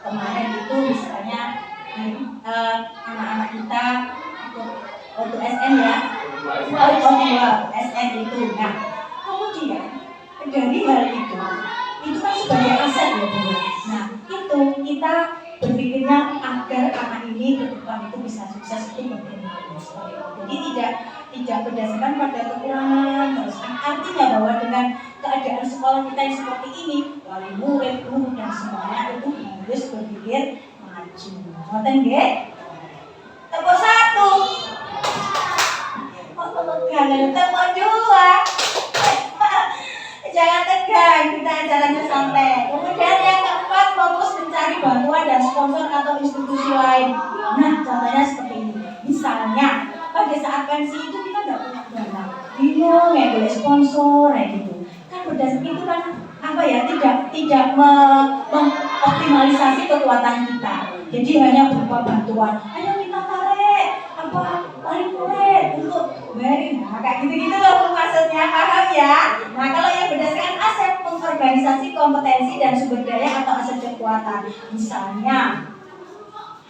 kemarin itu misalnya anak-anak kita untuk SN ya, SN itu. Nah, kemudian dari hal itu kan sebagai aset ya Bu. Nah, itu kita berpikirnya agar anak ini ke depan itu bisa sukses itu bagaimana. Jadi tidak berdasarkan pada kekurangan terus. Artinya bahwa dengan keadaan sekolah kita yang seperti ini, wali murid, guru dan semuanya itu harus berpikir maju. Ngoten nggih? Tepuk satu. Tepuk dua. Jangan tegang, kita acaranya santai. Kemudian yang keempat, fokus mencari bantuan dan sponsor atau institusi lain. Nah, contohnya seperti ini. Misalnya, pada saat pensi itu kita nggak punya dana, bingung ya boleh sponsor ya gitu. Kan berdasarkan itu kan tidak mengoptimalisasi kekuatan kita. Jadi hanya berupa bantuan. Ayo kita tarik tarik murid untuk beri. Nah, kayak gitu-gitu loh maksudnya, paham ya? Nah, kalau yang berdasarkan aset, mengorganisasi kompetensi dan sumber daya atau aset kekuatan. Misalnya,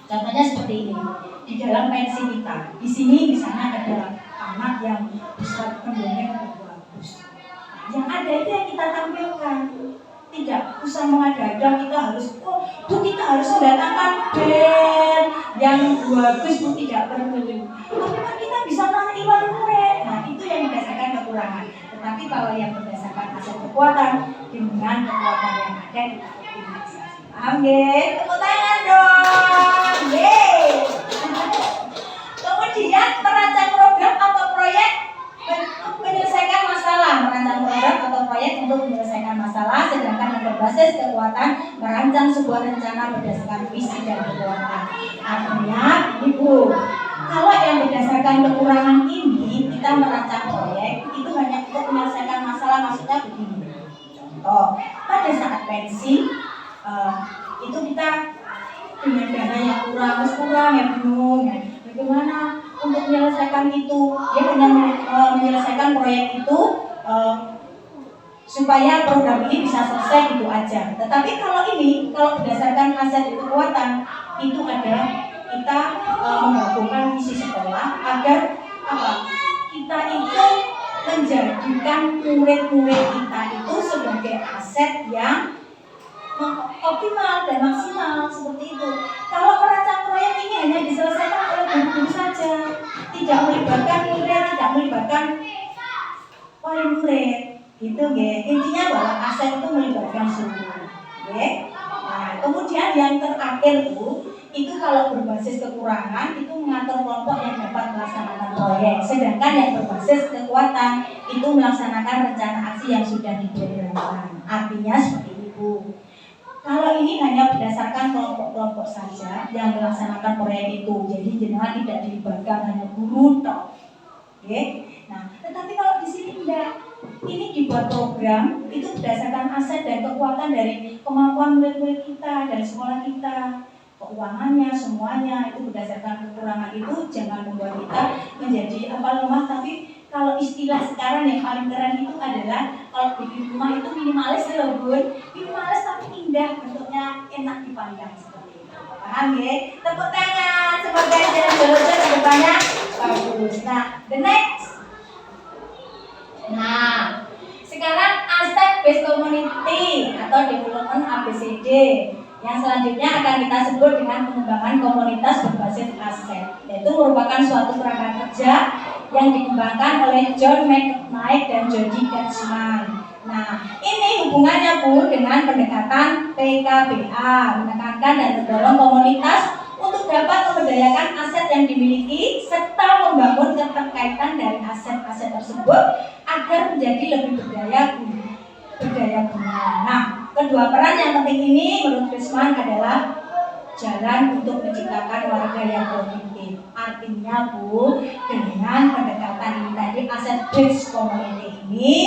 contohnya seperti ini. Di dalam pensi kita, di sini misalnya ada anak yang bisa mendongeng bagus. Yang ada itu yang kita tampilkan. Tidak usah mengada-ada, kita harus kita harus mendatangkan band yang bagus, Bu, tidak perlu. Tapi kan kita bisa narik murid. Nah, itu yang berdasarkan kekurangan. Tetapi kalau yang berdasarkan aset kekuatan dengan kekuatan yang ada kita optimalisasi. Paham nggih? Tepuk tangan dong. Yeay. Kemudian merancang program atau proyek menyelesaikan masalah, merancang program atau proyek untuk menyelesaikan masalah, sedangkan yang berbasis kekuatan merancang sebuah rencana berdasarkan visi dan kekuatan. Artinya, Ibu, kalau yang berdasarkan kekurangan ini kita merancang proyek itu hanya untuk menyelesaikan masalah, maksudnya begini. Contoh, pada saat pensi itu kita dengan dana yang kurang ya bingung ya. Bagaimana untuk menyelesaikan itu? Dia hanya menyelesaikan proyek itu supaya program ini bisa selesai gitu aja. Tetapi kalau berdasarkan aset kekuatan itu adalah kita menggabungkan visi sekolah agar kita itu menjadikan murid-murid kita itu sebagai aset yang optimal dan maksimal seperti itu. Kalau merancang proyek ini hanya diselesaikan oleh guru-guru saja, tidak melibatkan murid, tidak melibatkan wali murid, Itu nggih. Intinya bahwa aset itu melibatkan semua. Nggih. Nah, kemudian yang terakhir itu kalau berbasis kekurangan itu mengatur kelompok yang dapat melaksanakan proyek. Sedangkan yang berbasis kekuatan itu melaksanakan rencana aksi yang sudah diprogramkan. Artinya seperti itu. Kalau ini hanya berdasarkan kelompok-kelompok saja yang melaksanakan proyek itu, jadi jenengan tidak dilibatkan hanya guru toh. Oke. Nah, tetapi kalau di sini tidak, ini dibuat program itu berdasarkan aset dan kekuatan dari kemampuan murid-murid kita, dari sekolah kita, keuangannya, semuanya itu berdasarkan kekurangan itu jangan membuat kita menjadi lemah. Tapi kalau istilah sekarang yang paling keren itu adalah kalau bikin rumah itu minimalis loh Bun, minimalis tapi indah, bentuknya enak dipandang seperti itu. Paham ya? Tepuk tangan, semoga jalan Dorojo ke depannya bagus. Nah, the next. Nah, sekarang aspek based community atau development ABCD. Yang selanjutnya akan kita sebut dengan pengembangan komunitas berbasis aset, yaitu merupakan suatu perangkat kerja yang dikembangkan oleh John McKnight dan Jody Katzman. Nah, ini hubungannya Bu dengan pendekatan PKBA, menekankan dan mendorong komunitas untuk dapat memberdayakan aset yang dimiliki serta membangun keterkaitan dari aset-aset tersebut agar menjadi lebih berdaya guna. Nah, kedua peran yang penting ini menurut Katzman adalah jalan untuk menciptakan warga yang produktif. Artinya Bu, dengan pendekatan ini tadi aset based community ini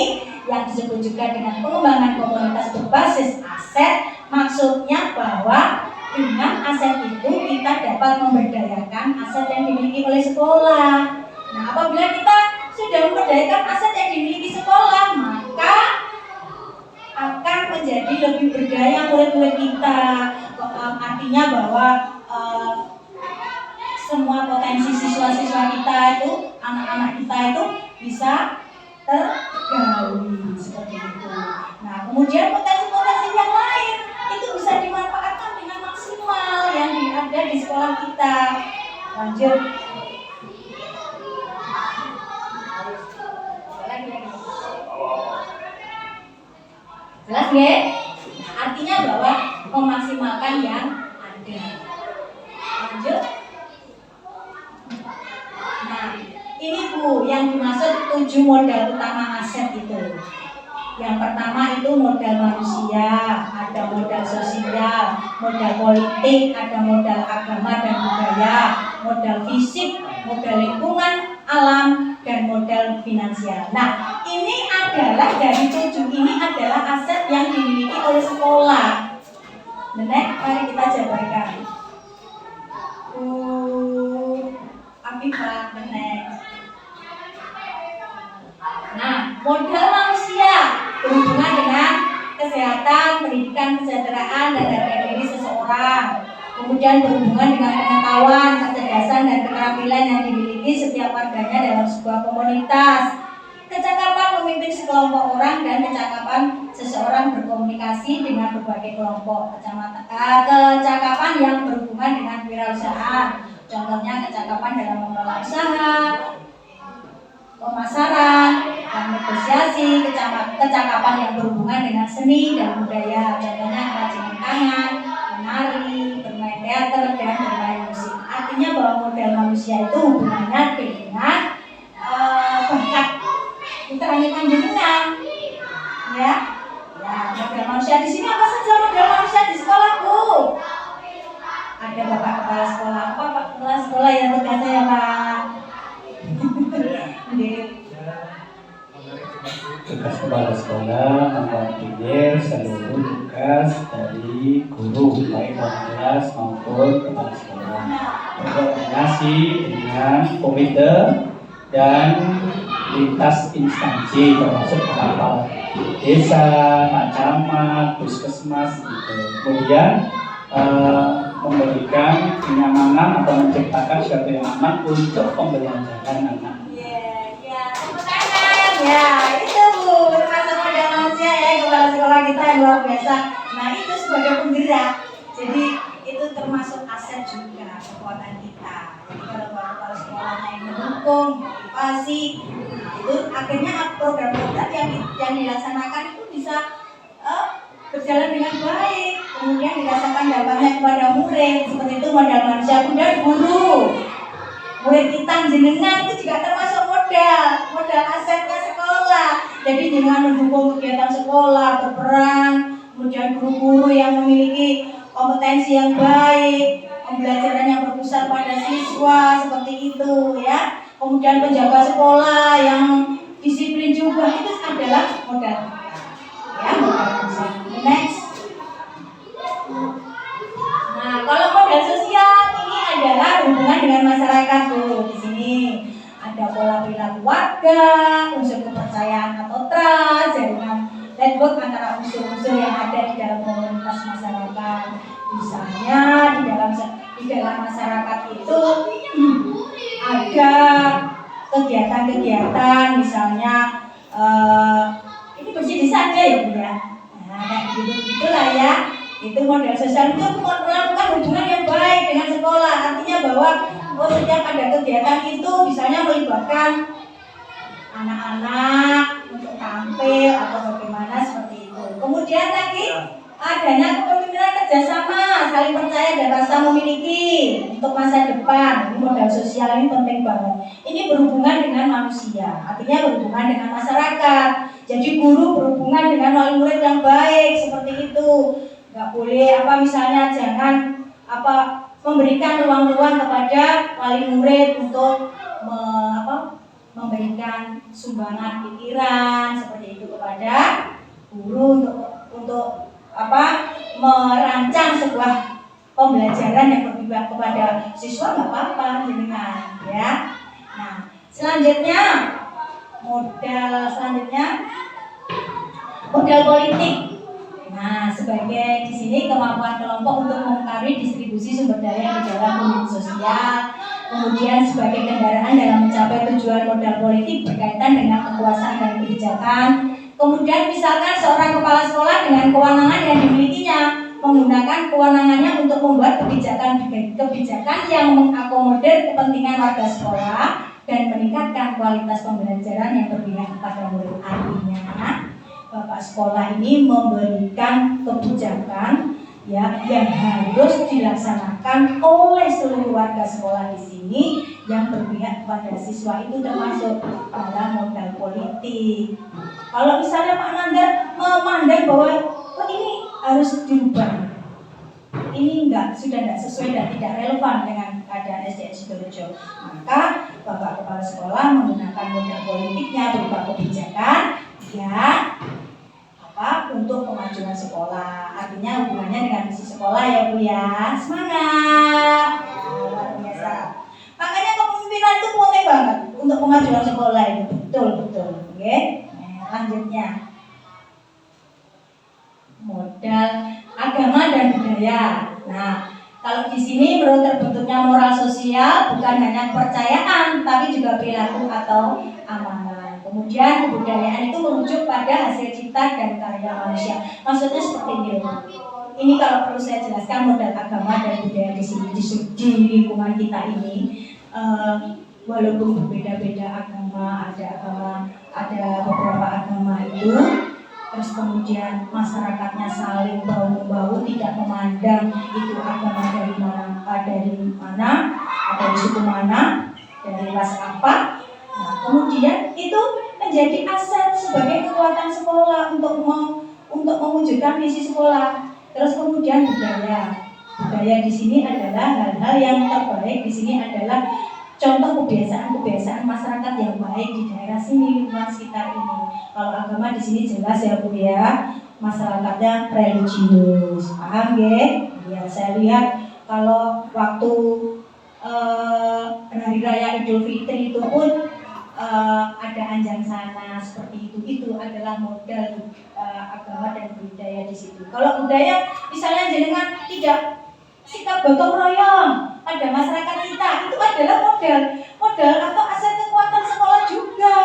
yang disebut juga dengan pengembangan komunitas berbasis aset, maksudnya bahwa dengan aset itu kita dapat memberdayakan aset yang dimiliki oleh sekolah. Nah, apabila kita sudah memberdayakan aset yang dimiliki sekolah, maka akan menjadi lebih berdaya murid-murid kita. Artinya bahwa semua potensi siswa-siswa kita itu, anak-anak kita itu bisa tergali seperti itu. Nah, kemudian potensi-potensi yang lain itu bisa dimanfaatkan dengan maksimal yang ada di sekolah kita. Lanjut. Jelas ya? Artinya bahwa memaksimalkan yang ada. Lanjut. Nah, ini Bu yang dimaksud 7 modal utama aset itu. Yang pertama itu modal manusia, ada modal sosial, modal politik, ada modal agama dan budaya, modal fisik, modal lingkungan, alam, dan modal finansial. Nah, ini adalah dari 7 ini adalah aset yang dimiliki oleh sekolah. Nenek, mari kita jabarkan. Afifah, nenek. Nah, modal manusia berhubungan dengan kesehatan, pendidikan, kesejahteraan, dan harga diri seseorang. Kemudian berhubungan dengan pengetahuan, kecerdasan, dan keterampilan yang dimiliki setiap warganya dalam sebuah komunitas. Kecakapan memimpin sekelompok orang dan kecakapan seseorang berkomunikasi dengan berbagai kelompok. Kecakapan yang berhubungan dengan wirausahaan, contohnya kecakapan dalam mengelola usaha, pemasaran, dan negosiasi. Kecakapan yang berhubungan dengan seni dan budaya, contohnya kerajinan tangan, menari, bermain teater, dan bermain musik. Artinya bahwa modal manusia itu hubungannya dengan bakat keterampilan jenengan, ya. Ya, modal manusia di sini apa saja modal manusia di sekolahku? Ada bapak kepala sekolah, apa pak kepala sekolah yang tugas saya Pak? Tugas kepala sekolah mengkoordinir seluruh tugas dari guru baik kelas maupun kepala sekolah, berkoordinasi dengan komite dan lintas instansi termasuk kepala desa, Pak Camat, Puskesmas gitu. Kemudian memberikan kenyamanan atau menciptakan suatu yang aman untuk pembelajaran anak. Ya, itu Bu, termasuk modal manusia ya, kepala sekolah kita yang luar biasa. Nah, itu sebagai penggerak. Jadi itu termasuk aset juga kekuatan kita. Jadi kalau kepala sekolahnya yang mendukung, motivasi, itu itu akhirnya program-program yang dilaksanakan itu bisa berjalan dengan baik, kemudian dirasakan dampaknya kepada murid. Seperti itu modal manusia. Kemudian guru, murid kita jenengan itu juga termasuk modal asetnya sekolah. Jadi dengan mendukung kegiatan sekolah, berperan, kemudian guru-guru yang memiliki kompetensi yang baik, pembelajaran yang berpusat pada siswa, seperti itu ya. Kemudian penjaga sekolah yang disiplin juga, itu adalah modal ya, modal manusia. Next. Nah, kalau modal sosial ini adalah hubungan dengan masyarakat tuh. Di sini ada pola perilaku warga, unsur kepercayaan atau trust, jaringan network antara unsur-unsur yang ada di dalam komunitas masyarakat. Misalnya di dalam masyarakat itu ada kegiatan-kegiatan, misalnya ini bersih saja ya Bu ya. Nah, kayak gitulah ya. Itu model sosial, itu melakukan hubungan yang baik dengan sekolah. Artinya bahwa setiap ada kegiatan itu misalnya melibatkan anak-anak untuk tampil atau bagaimana, seperti itu. Kemudian lagi adanya kepemimpinan kerjasama, saling percaya dan rasa memiliki untuk masa depan. Ini modal sosial ini penting banget. Ini berhubungan dengan manusia, artinya berhubungan dengan masyarakat. Jadi guru berhubungan dengan wali murid yang baik, seperti itu. Nggak boleh misalnya jangan memberikan ruang-ruang kepada wali murid untuk memberikan sumbangan pikiran seperti itu kepada guru untuk merancang sebuah pembelajaran yang berpihak kepada siswa, nggak apa-apa jenengan ya. Nah, selanjutnya modal politik. Nah, sebagai di sini kemampuan kelompok untuk mengetahui distribusi sumber daya di dalam unit sosial. Kemudian sebagai kendaraan dalam mencapai tujuan modal politik berkaitan dengan kekuasaan dan kebijakan. Kemudian misalkan seorang kepala sekolah dengan kewenangan yang dimilikinya menggunakan kewenangannya untuk membuat kebijakan yang mengakomodir kepentingan warga sekolah dan meningkatkan kualitas pembelajaran yang berpihak kepada murid. Artinya Bapak sekolah ini memberikan kebijakan ya yang harus dilaksanakan oleh seluruh warga sekolah di sini yang berpihak kepada siswa, itu termasuk dalam modal politik. Kalau misalnya Pak Nandar memandang bahwa ini harus dirubah, ini sudah tidak sesuai dan tidak relevan dengan keadaan SDN Sidorejo, maka Bapak Kepala Sekolah menggunakan modal politiknya berupa kebijakan untuk kemajuan sekolah. Artinya hubungannya dengan misi sekolah ya Bu ya. Semangat. Luar biasa. Makanya kepemimpinan itu penting banget untuk kemajuan sekolah itu. Betul. Oke. Nah, lanjutnya. Modal agama dan budaya. Nah, kalau di sini perlu terbentuknya moral sosial, bukan hanya kepercayaan, tapi juga perilaku atau amanah. Kemudian kebudayaan itu merujuk pada hasil cipta dan karya manusia. Maksudnya seperti ini. Ini kalau perlu saya jelaskan, modal agama dan budaya di sini di lingkungan kita ini, walaupun berbeda-beda agama, ada beberapa agama itu. Terus kemudian masyarakatnya saling bahu-membahu, tidak memandang itu agama dari mana, dari suku mana, dari ras apa. Nah, kemudian itu menjadi aset sebagai kekuatan sekolah untuk mewujudkan misi sekolah. Terus kemudian budaya di sini adalah hal-hal yang terbaik. Di sini adalah contoh kebiasaan masyarakat yang baik di daerah sini, lingkungan sekitar ini. Kalau agama di sini jelas ya Bu ya, masyarakatnya religius, paham ya? Ya, saya lihat kalau waktu hari raya Idul Fitri itu pun ada anjang sana seperti itu adalah modal agama dan budaya di situ. Kalau budaya misalnya jenengan tidak sikap gotong royong pada masyarakat kita, itu adalah modal atau aset kekuatan sekolah juga.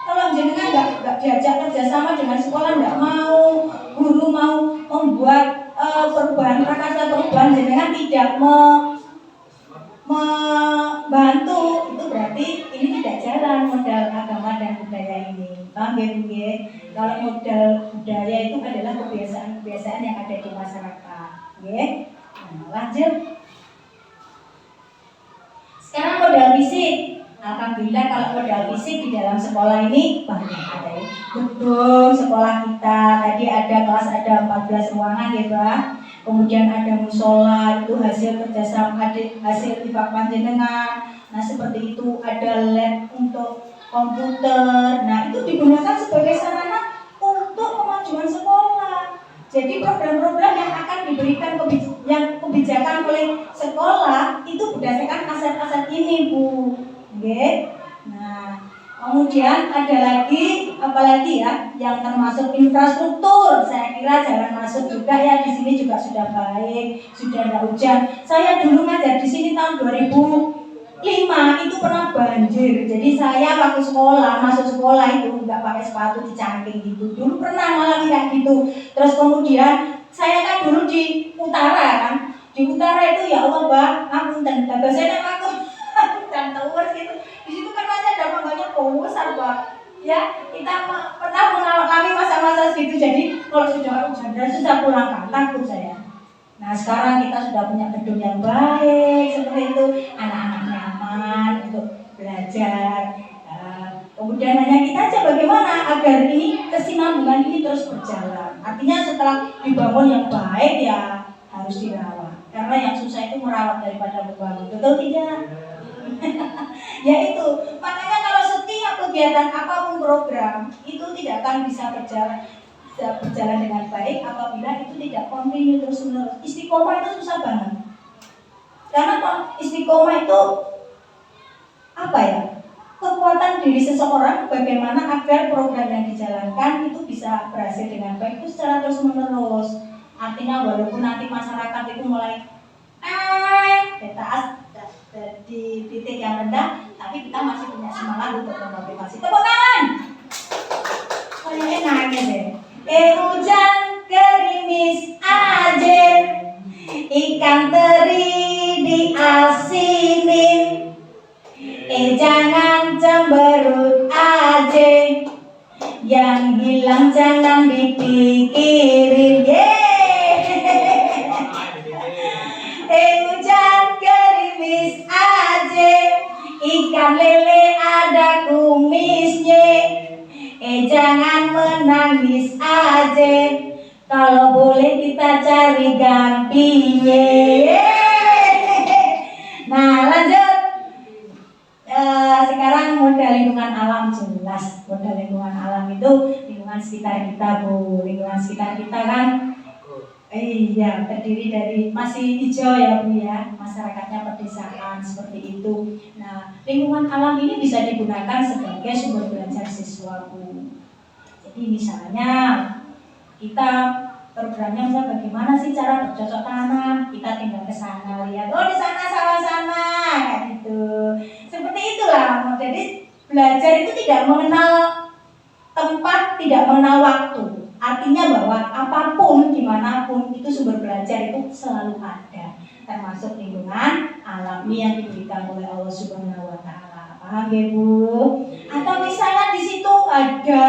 Kalau jenengan nggak diajak kerjasama dengan sekolah, nggak mau, guru mau membuat perubahan, jenengan tidak membantu, itu berarti ini tidak jalan. bukan modal agama dan budaya ini. Paham ya Bu ya? Kalau modal budaya itu adalah kebiasaan-kebiasaan yang ada di masyarakat. Ya. Nah, lanjut. Sekarang modal fisik. Alhamdulillah kalau modal fisik di dalam sekolah ini banyak ada ya. Gedung sekolah kita tadi ada kelas ada 14 ruangan ya Pak. Kemudian ada musola itu hasil kerjasama hasil pihak panjenengan. Nah seperti itu ada lab untuk komputer. Nah itu digunakan sebagai sarana untuk kemajuan sekolah. Jadi program-program yang akan diberikan kebijakan oleh sekolah itu berdasarkan aset-aset ini Bu. Oke. Nah, kemudian ada lagi apalagi ya yang termasuk infrastruktur. Saya kira jalan masuk juga ya di sini juga sudah baik, sudah ada hujan. Saya dulu ngajar di sini tahun 2005 itu pernah banjir. Jadi saya waktu sekolah masuk sekolah itu nggak pakai sepatu dicangking gitu. Dulu pernah malah kayak gitu. Terus kemudian saya kan dulu di utara kan. Di utara itu ya Allah Mbak, ngapunten. Biasanya aku dan tower gitu. Di situ kan masih ada bangunannya besar Pak. Ya, kita pernah mengalami masa-masa segitu. Jadi kalau sudah hujan deras susah pulang kan, takut saya. Nah, sekarang kita sudah punya gedung yang baik seperti itu, anak-anak nyaman untuk belajar. Kemudian hanya kita aja bagaimana agar ini kesinambungan ini terus berjalan. Artinya setelah dibangun yang baik ya harus dirawat. Karena yang susah itu merawat daripada membangun. Betul tidak? Ya itu, makanya kalau setiap kegiatan apapun program itu tidak akan bisa berjalan dengan baik apabila itu tidak kontinu terus menerus. Istiqomah itu susah banget. Karena istiqomah itu apa ya? Kekuatan diri seseorang bagaimana agar program yang dijalankan itu bisa berhasil dengan baik itu secara terus menerus. Artinya walaupun nanti masyarakat itu mulai di titik yang rendah, tapi kita masih punya semangat untuk memotivasi. Tepuk tangan. Kayak enaknya deh. Hujan gerimis aja, ikan teri diasinin. Jangan cemberut aja, yang hilang jangan dipikirin. Hujan gerimis aja, ikan lele ada kumisnya. Jangan menangis aja, kalau boleh kita cari gantinya. Nah lanjut. Sekarang modal lingkungan alam jelas. Modal lingkungan alam itu lingkungan sekitar kita Bu. Lingkungan sekitar kita kan iya, terdiri dari masih hijau ya Bu ya, masyarakatnya pedesaan seperti itu. Nah, lingkungan alam ini bisa digunakan sebagai sumber belajar siswa Bu. Jadi misalnya kita programnya misalnya bagaimana sih cara bercocok tanam, kita tinggal ke sana lihat, oh di sana sawah sana, kayak gitu. Seperti itulah. Jadi belajar itu tidak mengenal tempat, tidak mengenal waktu. Artinya bahwa apapun, dimanapun, itu sumber belajar itu selalu ada. Termasuk lingkungan alami yang diberikan oleh Allah Subhanahu wa Ta'ala. Paham ya Bu? Atau misalnya di situ ada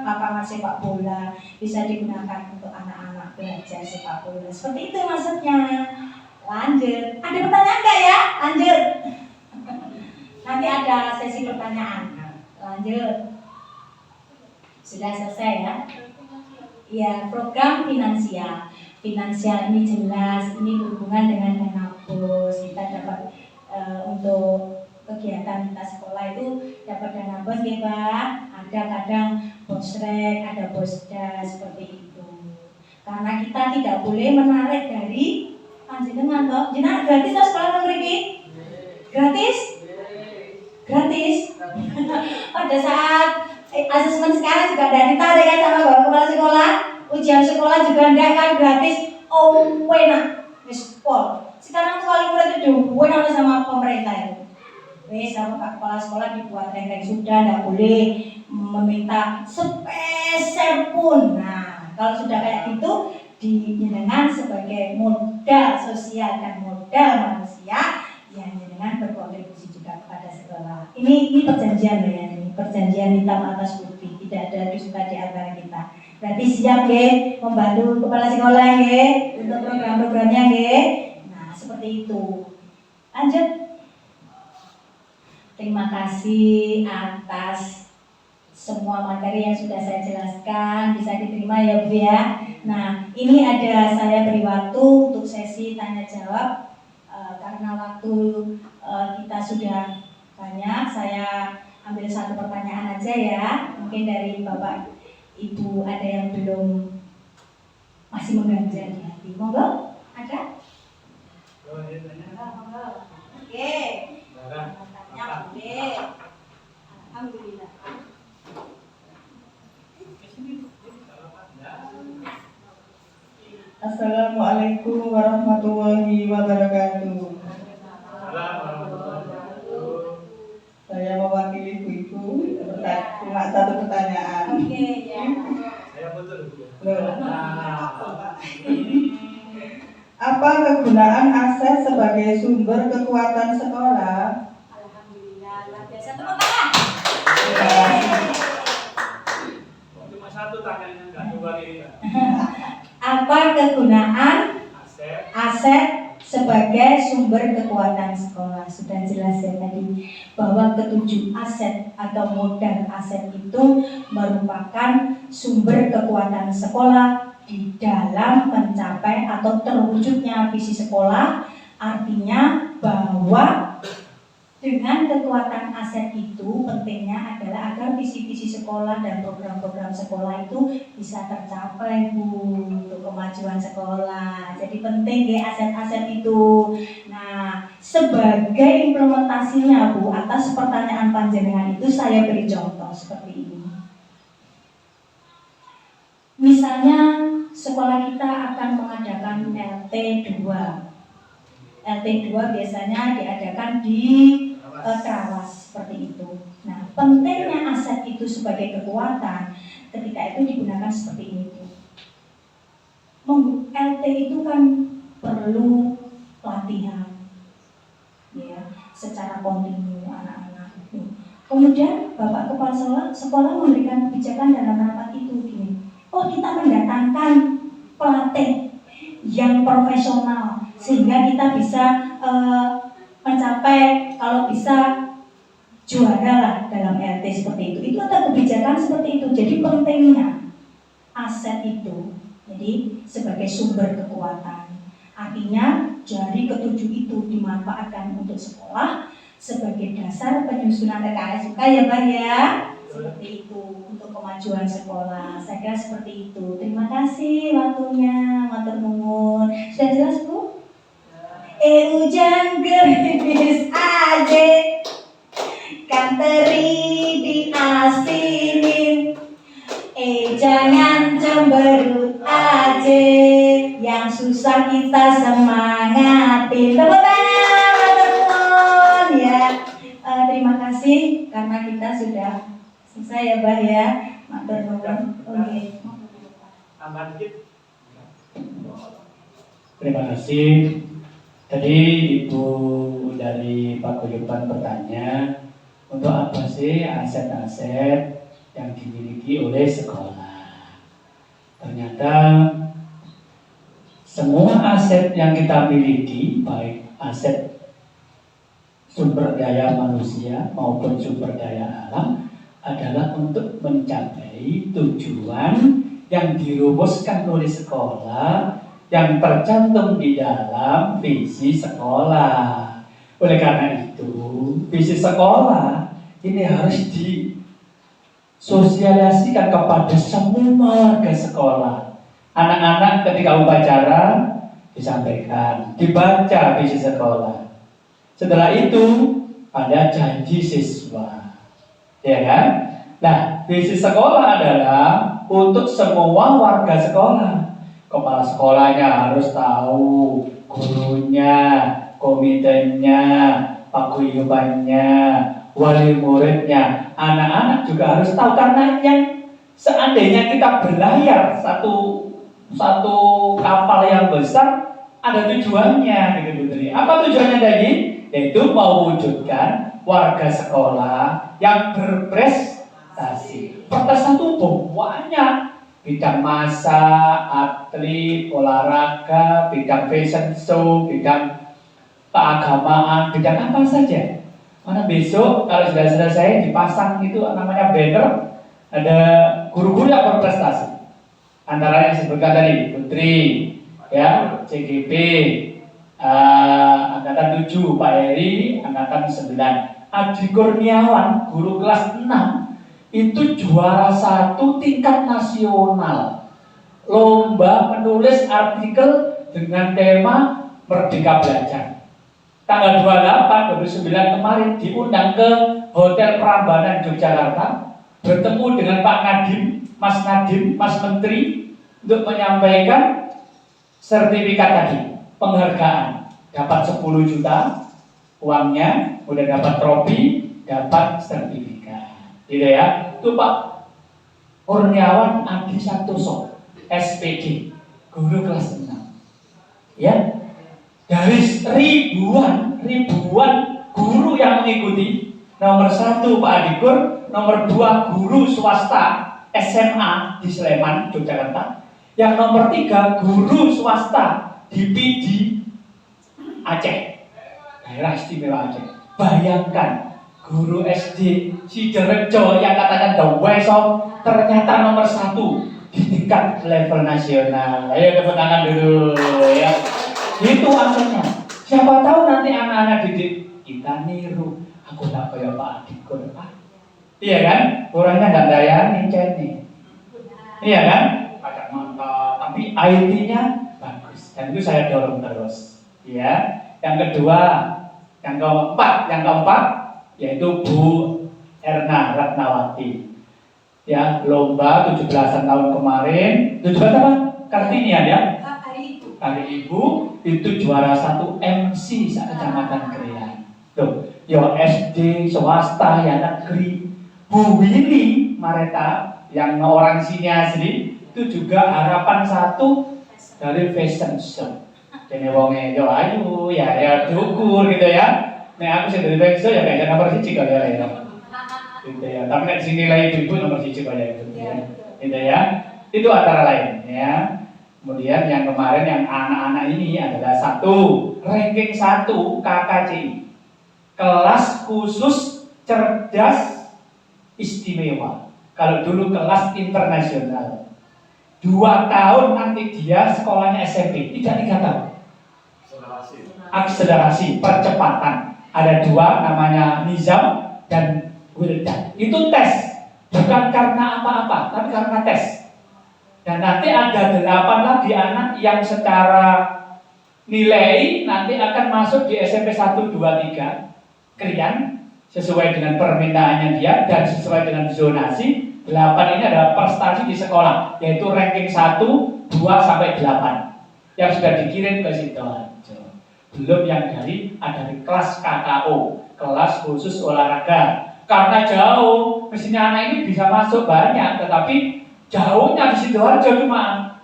lapangan sepak bola, bisa digunakan untuk anak-anak belajar sepak bola. Seperti itu maksudnya. Lanjut. Ada pertanyaan nggak ya? Lanjut. Nanti ada sesi pertanyaan. Lanjut. Sudah selesai ya? Ya, program finansial. Finansial ini jelas, ini berhubungan dengan dana bos. Kita dapat untuk kegiatan kita sekolah itu dapat dana bos ya Pak. Ada kadang bosrek, ada bosda seperti itu. Karena kita tidak boleh menarik dari panjenengan toh. Jenengan gratis toh sekolah negeri ini? Gratis? Gratis? Pada saat asesmen sekarang juga ada ditarik kan sama bapak kepala sekolah. Ujian sekolah juga enggak kan gratis. Oh enak. Wis pol. Sekarang tuh wali murid itu enak sama pemerintah itu. Wis sama pak kepala sekolah dibuat ranking sudah enggak boleh meminta sepeser pun. Nah, kalau sudah kayak gitu dinyenengan sebagai modal sosial dan modal manusia yang jenengan berkontribusi juga kepada sekolah. sekolah. Ini perjanjian ya, ini perjanjian hitam atas putih, tidak ada dusta di antara kita. Berarti siap ya membantu kepala sekolah ya untuk program-programnya ya. Nah seperti itu. Lanjut. Terima kasih atas semua materi yang sudah saya jelaskan, bisa diterima ya Bu ya. Nah ini ada saya beri waktu untuk sesi tanya jawab. Karena waktu kita sudah banyak, saya ambil satu pertanyaan aja ya. Mungkin dari Bapak Ibu ada yang belum masih mengganjal di hati. Monggo, ada? Monggo. Oke. Tanya boleh. Alhamdulillah. Assalamualaikum warahmatullahi wabarakatuh. Saya mewakili ibu-ibu cuma satu pertanyaan. Oke ya. Saya betul. Apa kegunaan aset sebagai sumber kekuatan sekolah? Alhamdulillah, luar biasa. Tepuk tangan. Cuma satu tanyanya, nggak dua ini. Apa kegunaan Aset. aset sebagai sumber kekuatan sekolah? Sudah jelas ya tadi bahwa ketujuh aset atau modal aset itu merupakan sumber kekuatan sekolah di dalam mencapai atau terwujudnya visi sekolah. Artinya bahwa dengan kekuatan aset itu pentingnya adalah agar visi-visi sekolah dan program-program sekolah itu bisa tercapai Bu, untuk kemajuan sekolah. Jadi penting ya aset-aset itu. Nah, sebagai implementasinya Bu, atas pertanyaan panjenengan itu saya beri contoh seperti ini. Misalnya sekolah kita akan mengadakan LT2. LT2 biasanya diadakan di Trawas seperti itu. Nah, pentingnya aset itu sebagai kekuatan ketika itu digunakan seperti ini. LT itu kan perlu pelatihan, ya, secara kontinu anak-anak. Kemudian Bapak Kepala Sekolah memberikan kebijakan dalam rapat itu gini. Oh, kita mendatangkan pelatih yang profesional sehingga kita bisa mencapai kalau bisa juara lah dalam LT seperti itu. Itu ada kebijakan seperti itu. Jadi pentingnya aset itu jadi sebagai sumber kekuatan. Artinya dari ketujuh itu dimanfaatkan untuk sekolah sebagai dasar penyusunan RKS ya Pak ya. Seperti itu untuk kemajuan sekolah. Saya kira seperti itu. Terima kasih waktunya. Matur nuwun. Sudah jelas Bu? Hujan gerimis aja kan teri diasinin. Jangan cemberut aja, yang susah kita semangatin. Tepuk tangan, matur nuwun ya. Terima kasih karena kita sudah selesai ya Bah ya. Matur nuwun. Oke. Tambah dikit. Terima kasih. Tadi Ibu dari Pak Guyuban bertanya, untuk apa sih aset-aset yang dimiliki oleh sekolah? Ternyata semua aset yang kita miliki, baik aset sumber daya manusia maupun sumber daya alam, adalah untuk mencapai tujuan yang dirumuskan oleh sekolah yang tercantum di dalam visi sekolah. Oleh karena itu, visi sekolah ini harus disosialisasikan kepada semua warga sekolah. Anak-anak ketika upacara disampaikan, dibaca visi sekolah. Setelah itu ada janji siswa, ya kan? Nah, visi sekolah adalah untuk semua warga sekolah. Kepala sekolahnya harus tahu, gurunya, komitenya, paguyubannya, wali muridnya, anak-anak juga harus tahu. Karena yang seandainya kita berlayar satu kapal yang besar, ada tujuannya, gitu. Apa tujuannya tadi? Yaitu mewujudkan warga sekolah yang berprestasi. Prestasi itu banyak, bidang masak, atlet, olahraga, bidang fashion show, bidang keagamaan, bidang apa saja. Mana besok kalau sudah selesai dipasang itu namanya banner, ada guru-guru yang berprestasi. Antara yang disebutkan tadi, Putri, ya, CGP, angkatan 7, Pak Heri, angkatan 9. Adi Kurniawan, guru kelas 6, itu juara 1 tingkat nasional. Lomba menulis artikel dengan tema Merdeka Belajar. Tanggal 28, 29 kemarin diundang ke Hotel Prambanan Yogyakarta, bertemu dengan Pak Nadiem, Mas Menteri, untuk menyampaikan sertifikat tadi, penghargaan. Dapat 10 juta uangnya, udah dapat trofi, dapat sertifikat. Gitu ya. Itu Pak Kurniawan Adi Santoso, SPD, guru kelas 6. Ya. Dari ribuan guru yang mengikuti, nomor 1 Pak Adikur, nomor 2 guru swasta SMA di Sleman, Yogyakarta, yang nomor 3 guru swasta di PD Aceh, daerah istimewa Aceh. Bayangkan, guru SD Sidorejo yang katakan the best of, ternyata nomor 1 di tingkat level nasional. Ayo tepuk tangan dulu ya. Itu asalnya. Siapa tahu nanti anak-anak didik kita niru. Aku tak kayak Pak Adikur. Iya kan? Orangnya nggak dayani nih. Iya kan? Agak mantap. Tapi IT-nya bagus. Dan itu saya dorong terus. Ya. Yang kedua, yang keempat, yaitu Bu Erna Ratnawati. Ya, lomba 17-an tahun kemarin. 17 apa? Kartinian ya? Hari Ibu itu juara 1 MC se-Kecamatan Krian. Tuh, ya SD swasta ya negeri. Bu Willy Mareta yang orang sini asli itu juga harapan 1 dari fashion show. Jadi wonge yo ayu ya diukur gitu ya. Nek aku sing dari fashion show ya kayak nomor 1 kali ya. Gitu ya. Tapi nek sini nilai ibu nomor 1 kali gitu ya. Gitu ya. Itu antara lain ya. Kemudian yang kemarin yang anak-anak ini adalah 1 ranking 1 KKCI, kelas khusus cerdas istimewa. Kalau dulu kelas internasional, 2 tahun nanti dia sekolahnya SMP, tidak 3 tahun. Akselerasi, percepatan. Ada 2 namanya Nizam dan Wildan. Itu tes, bukan karena apa-apa, tapi karena tes. Dan nanti ada 8 lagi anak yang secara nilai nanti akan masuk di SMP 1, 2, 3 Krian sesuai dengan permintaannya dia dan sesuai dengan zonasi. 8 ini adalah prestasi di sekolah, yaitu ranking 1, 2 sampai 8 yang sudah dikirim ke Sidoarjo. Belum yang dari kelas KKO, kelas khusus olahraga. Karena jauh, mestinya anak ini bisa masuk banyak, tetapi jauhnya di Sidoarjo cuma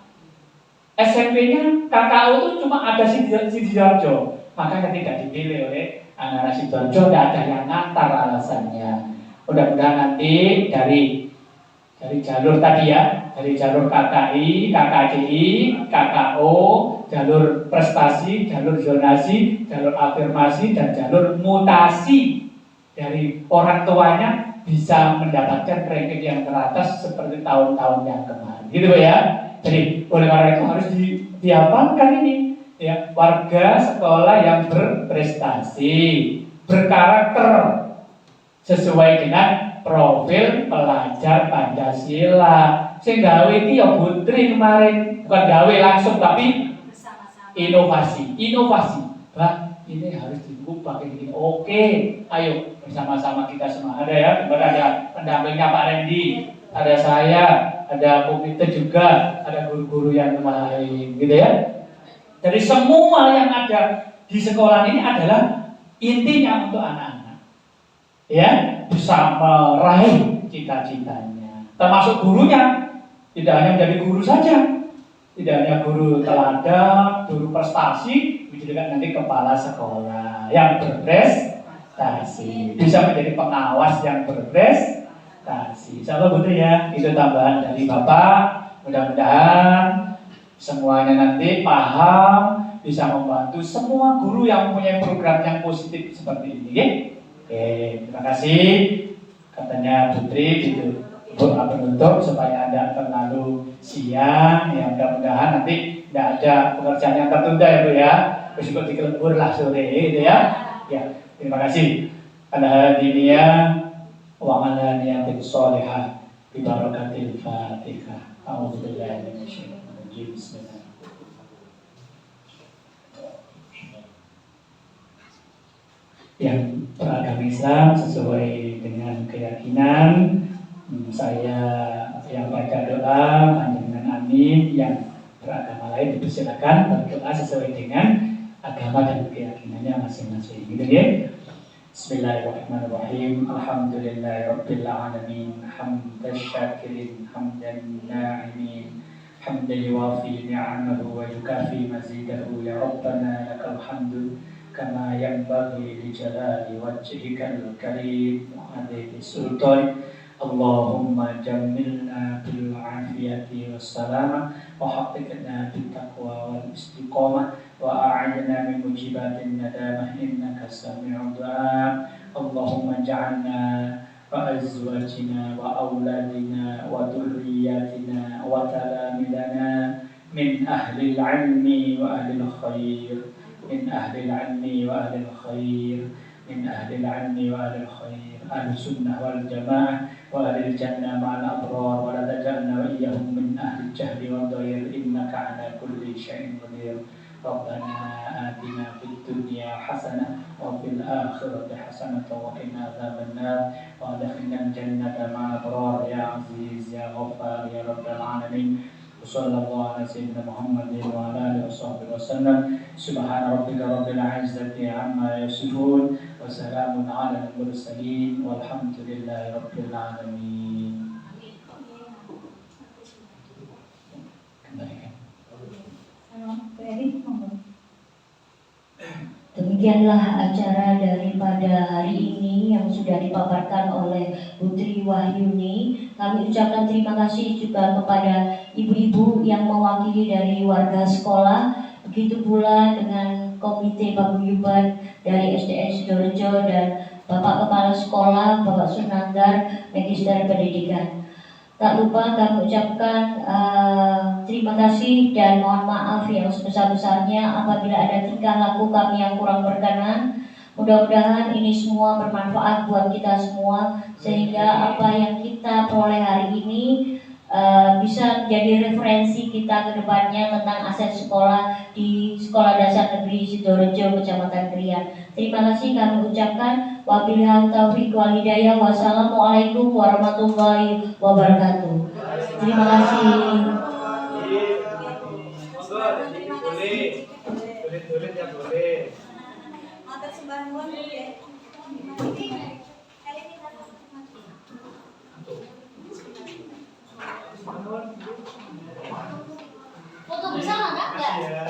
SMP-nya KKO itu cuma ada Sidoarjo, makanya tidak dipilih oleh anak-anak Sidoarjo. Tidak ada yang ngantar alasannya. Mudah-mudahan nanti dari jalur tadi ya, dari jalur KKI, KKCI, KKO, jalur prestasi, jalur zonasi, jalur afirmasi, dan jalur mutasi dari orang tuanya bisa mendapatkan ranking yang teratas seperti tahun-tahun yang kemarin, gitu ya. Jadi oleh karena itu harus dihafalkan ini, ya, warga sekolah yang berprestasi, berkarakter, sesuai dengan profil pelajar Pancasila. Sing gawe iki ya Putri kemarin, bukan gawe langsung tapi inovasi. Bah, ini harus diubah ini. Oke, ayo bersama-sama kita semua. Ada ya, ada pendampingnya Pak Randy, ada saya, ada komite juga, ada guru-guru yang lain, gitu ya. Jadi semua yang ada di sekolah ini adalah intinya untuk anak-anak, ya, bisa meraih cita-citanya. Termasuk gurunya, tidak hanya menjadi guru saja, tidak hanya guru teladan, guru prestasi, juga nanti kepala sekolah yang berprestasi. bisa menjadi pengawas yang berprestasi. Insyaallah Putri ya, itu tambahan dari Bapak. Mudah-mudahan semuanya nanti paham, bisa membantu semua guru yang punya program yang positif seperti ini. Ya? Oke, terima kasih. Katanya Putri itu doa penutup supaya tidak terlalu siang. Ya mudah-mudahan nanti tidak ada pekerjaan yang tertunda ya Bu ya. Besok dikelembur lah sore gitu ya. Ya, terima kasih. Al-hadiniyah wa ala niyatin sholihah bi barakatil Fatihah. A'udzubillahi minasyaitonir rajim. Bismillah. Yang beragama Islam sesuai dengan keyakinan, saya yang baca doa panjenengan amin, yang beragama lain dipersilakan berdoa sesuai dengan agama dan keyakinannya masing-masing. Gitu ya. Bismillahirrahmanirrahim. Alhamdulillahirabbil alamin. Hamdan syakirin, hamdan na'imin. Hamdan yuwafi ni'amahu wa yukafi mazidahu. Ya Rabbana lakal hamdu kama yanbaghi li jalali wajhikal karim wa adhimi sultan. Allahumma jammilna bil afiyati wassalamah wa haqqiqna bit taqwa wal istiqamah wa a'idna min mujibatin nadamah innaka sami'ud du'a. Allahumma ja'alna wa azwajina wa auladina wa dhurriyyatina wa talamidana min ahli al-'ilmi wa ahli al-khair, min ahli al-'ilmi wa ahli al-khair, min ahli al-'ilmi wa ahli al-khair, ahli sunnah wal jamaah wa ahli al-jannah ma'al abrar, wa la taj'alna wa iyyahum min ahli al-jahli wal dhair, innaka 'ala kulli syai'in qadir. Rabbana atina fid dunya hasanah wa fil akhirati hasanah wa qina adzabannar wa adkhilna al-jannata ma'al abrar ya aziz ya ghaffar ya rabbal alamin. Sallallahu ala sayyidina Muhammadin wa ala alihi washabbihi wasallam. Subhana rabbika rabbil izzati amma yasifun wa salamun ala al-mursalin walhamdulillahi rabbil alamin. Kembalikan. Demikianlah acara daripada hari ini yang sudah dipaparkan oleh Putri Wahyuni. Kami ucapkan terima kasih juga kepada ibu-ibu yang mewakili dari warga sekolah. Begitu pula dengan Komite Paguyuban dari SDN Sidorejo dan Bapak Kepala Sekolah, Bapak Sunandar, Magister Pendidikan. Tak lupa kami ucapkan terima kasih dan mohon maaf yang sebesar-besarnya apabila ada tingkah laku kami yang kurang berkenan. Mudah-mudahan ini semua bermanfaat buat kita semua, sehingga apa yang kita peroleh hari ini bisa menjadi referensi kita ke depannya tentang aset sekolah di Sekolah Dasar Negeri Sidorejo, Kecamatan Krian. Terima kasih kami ucapkan. Wabillahi taufiq wal hidayah. Wassalamualaikum warahmatullahi wabarakatuh. Terima kasih. Boleh ya boleh. Foto bersama enggak? Ya.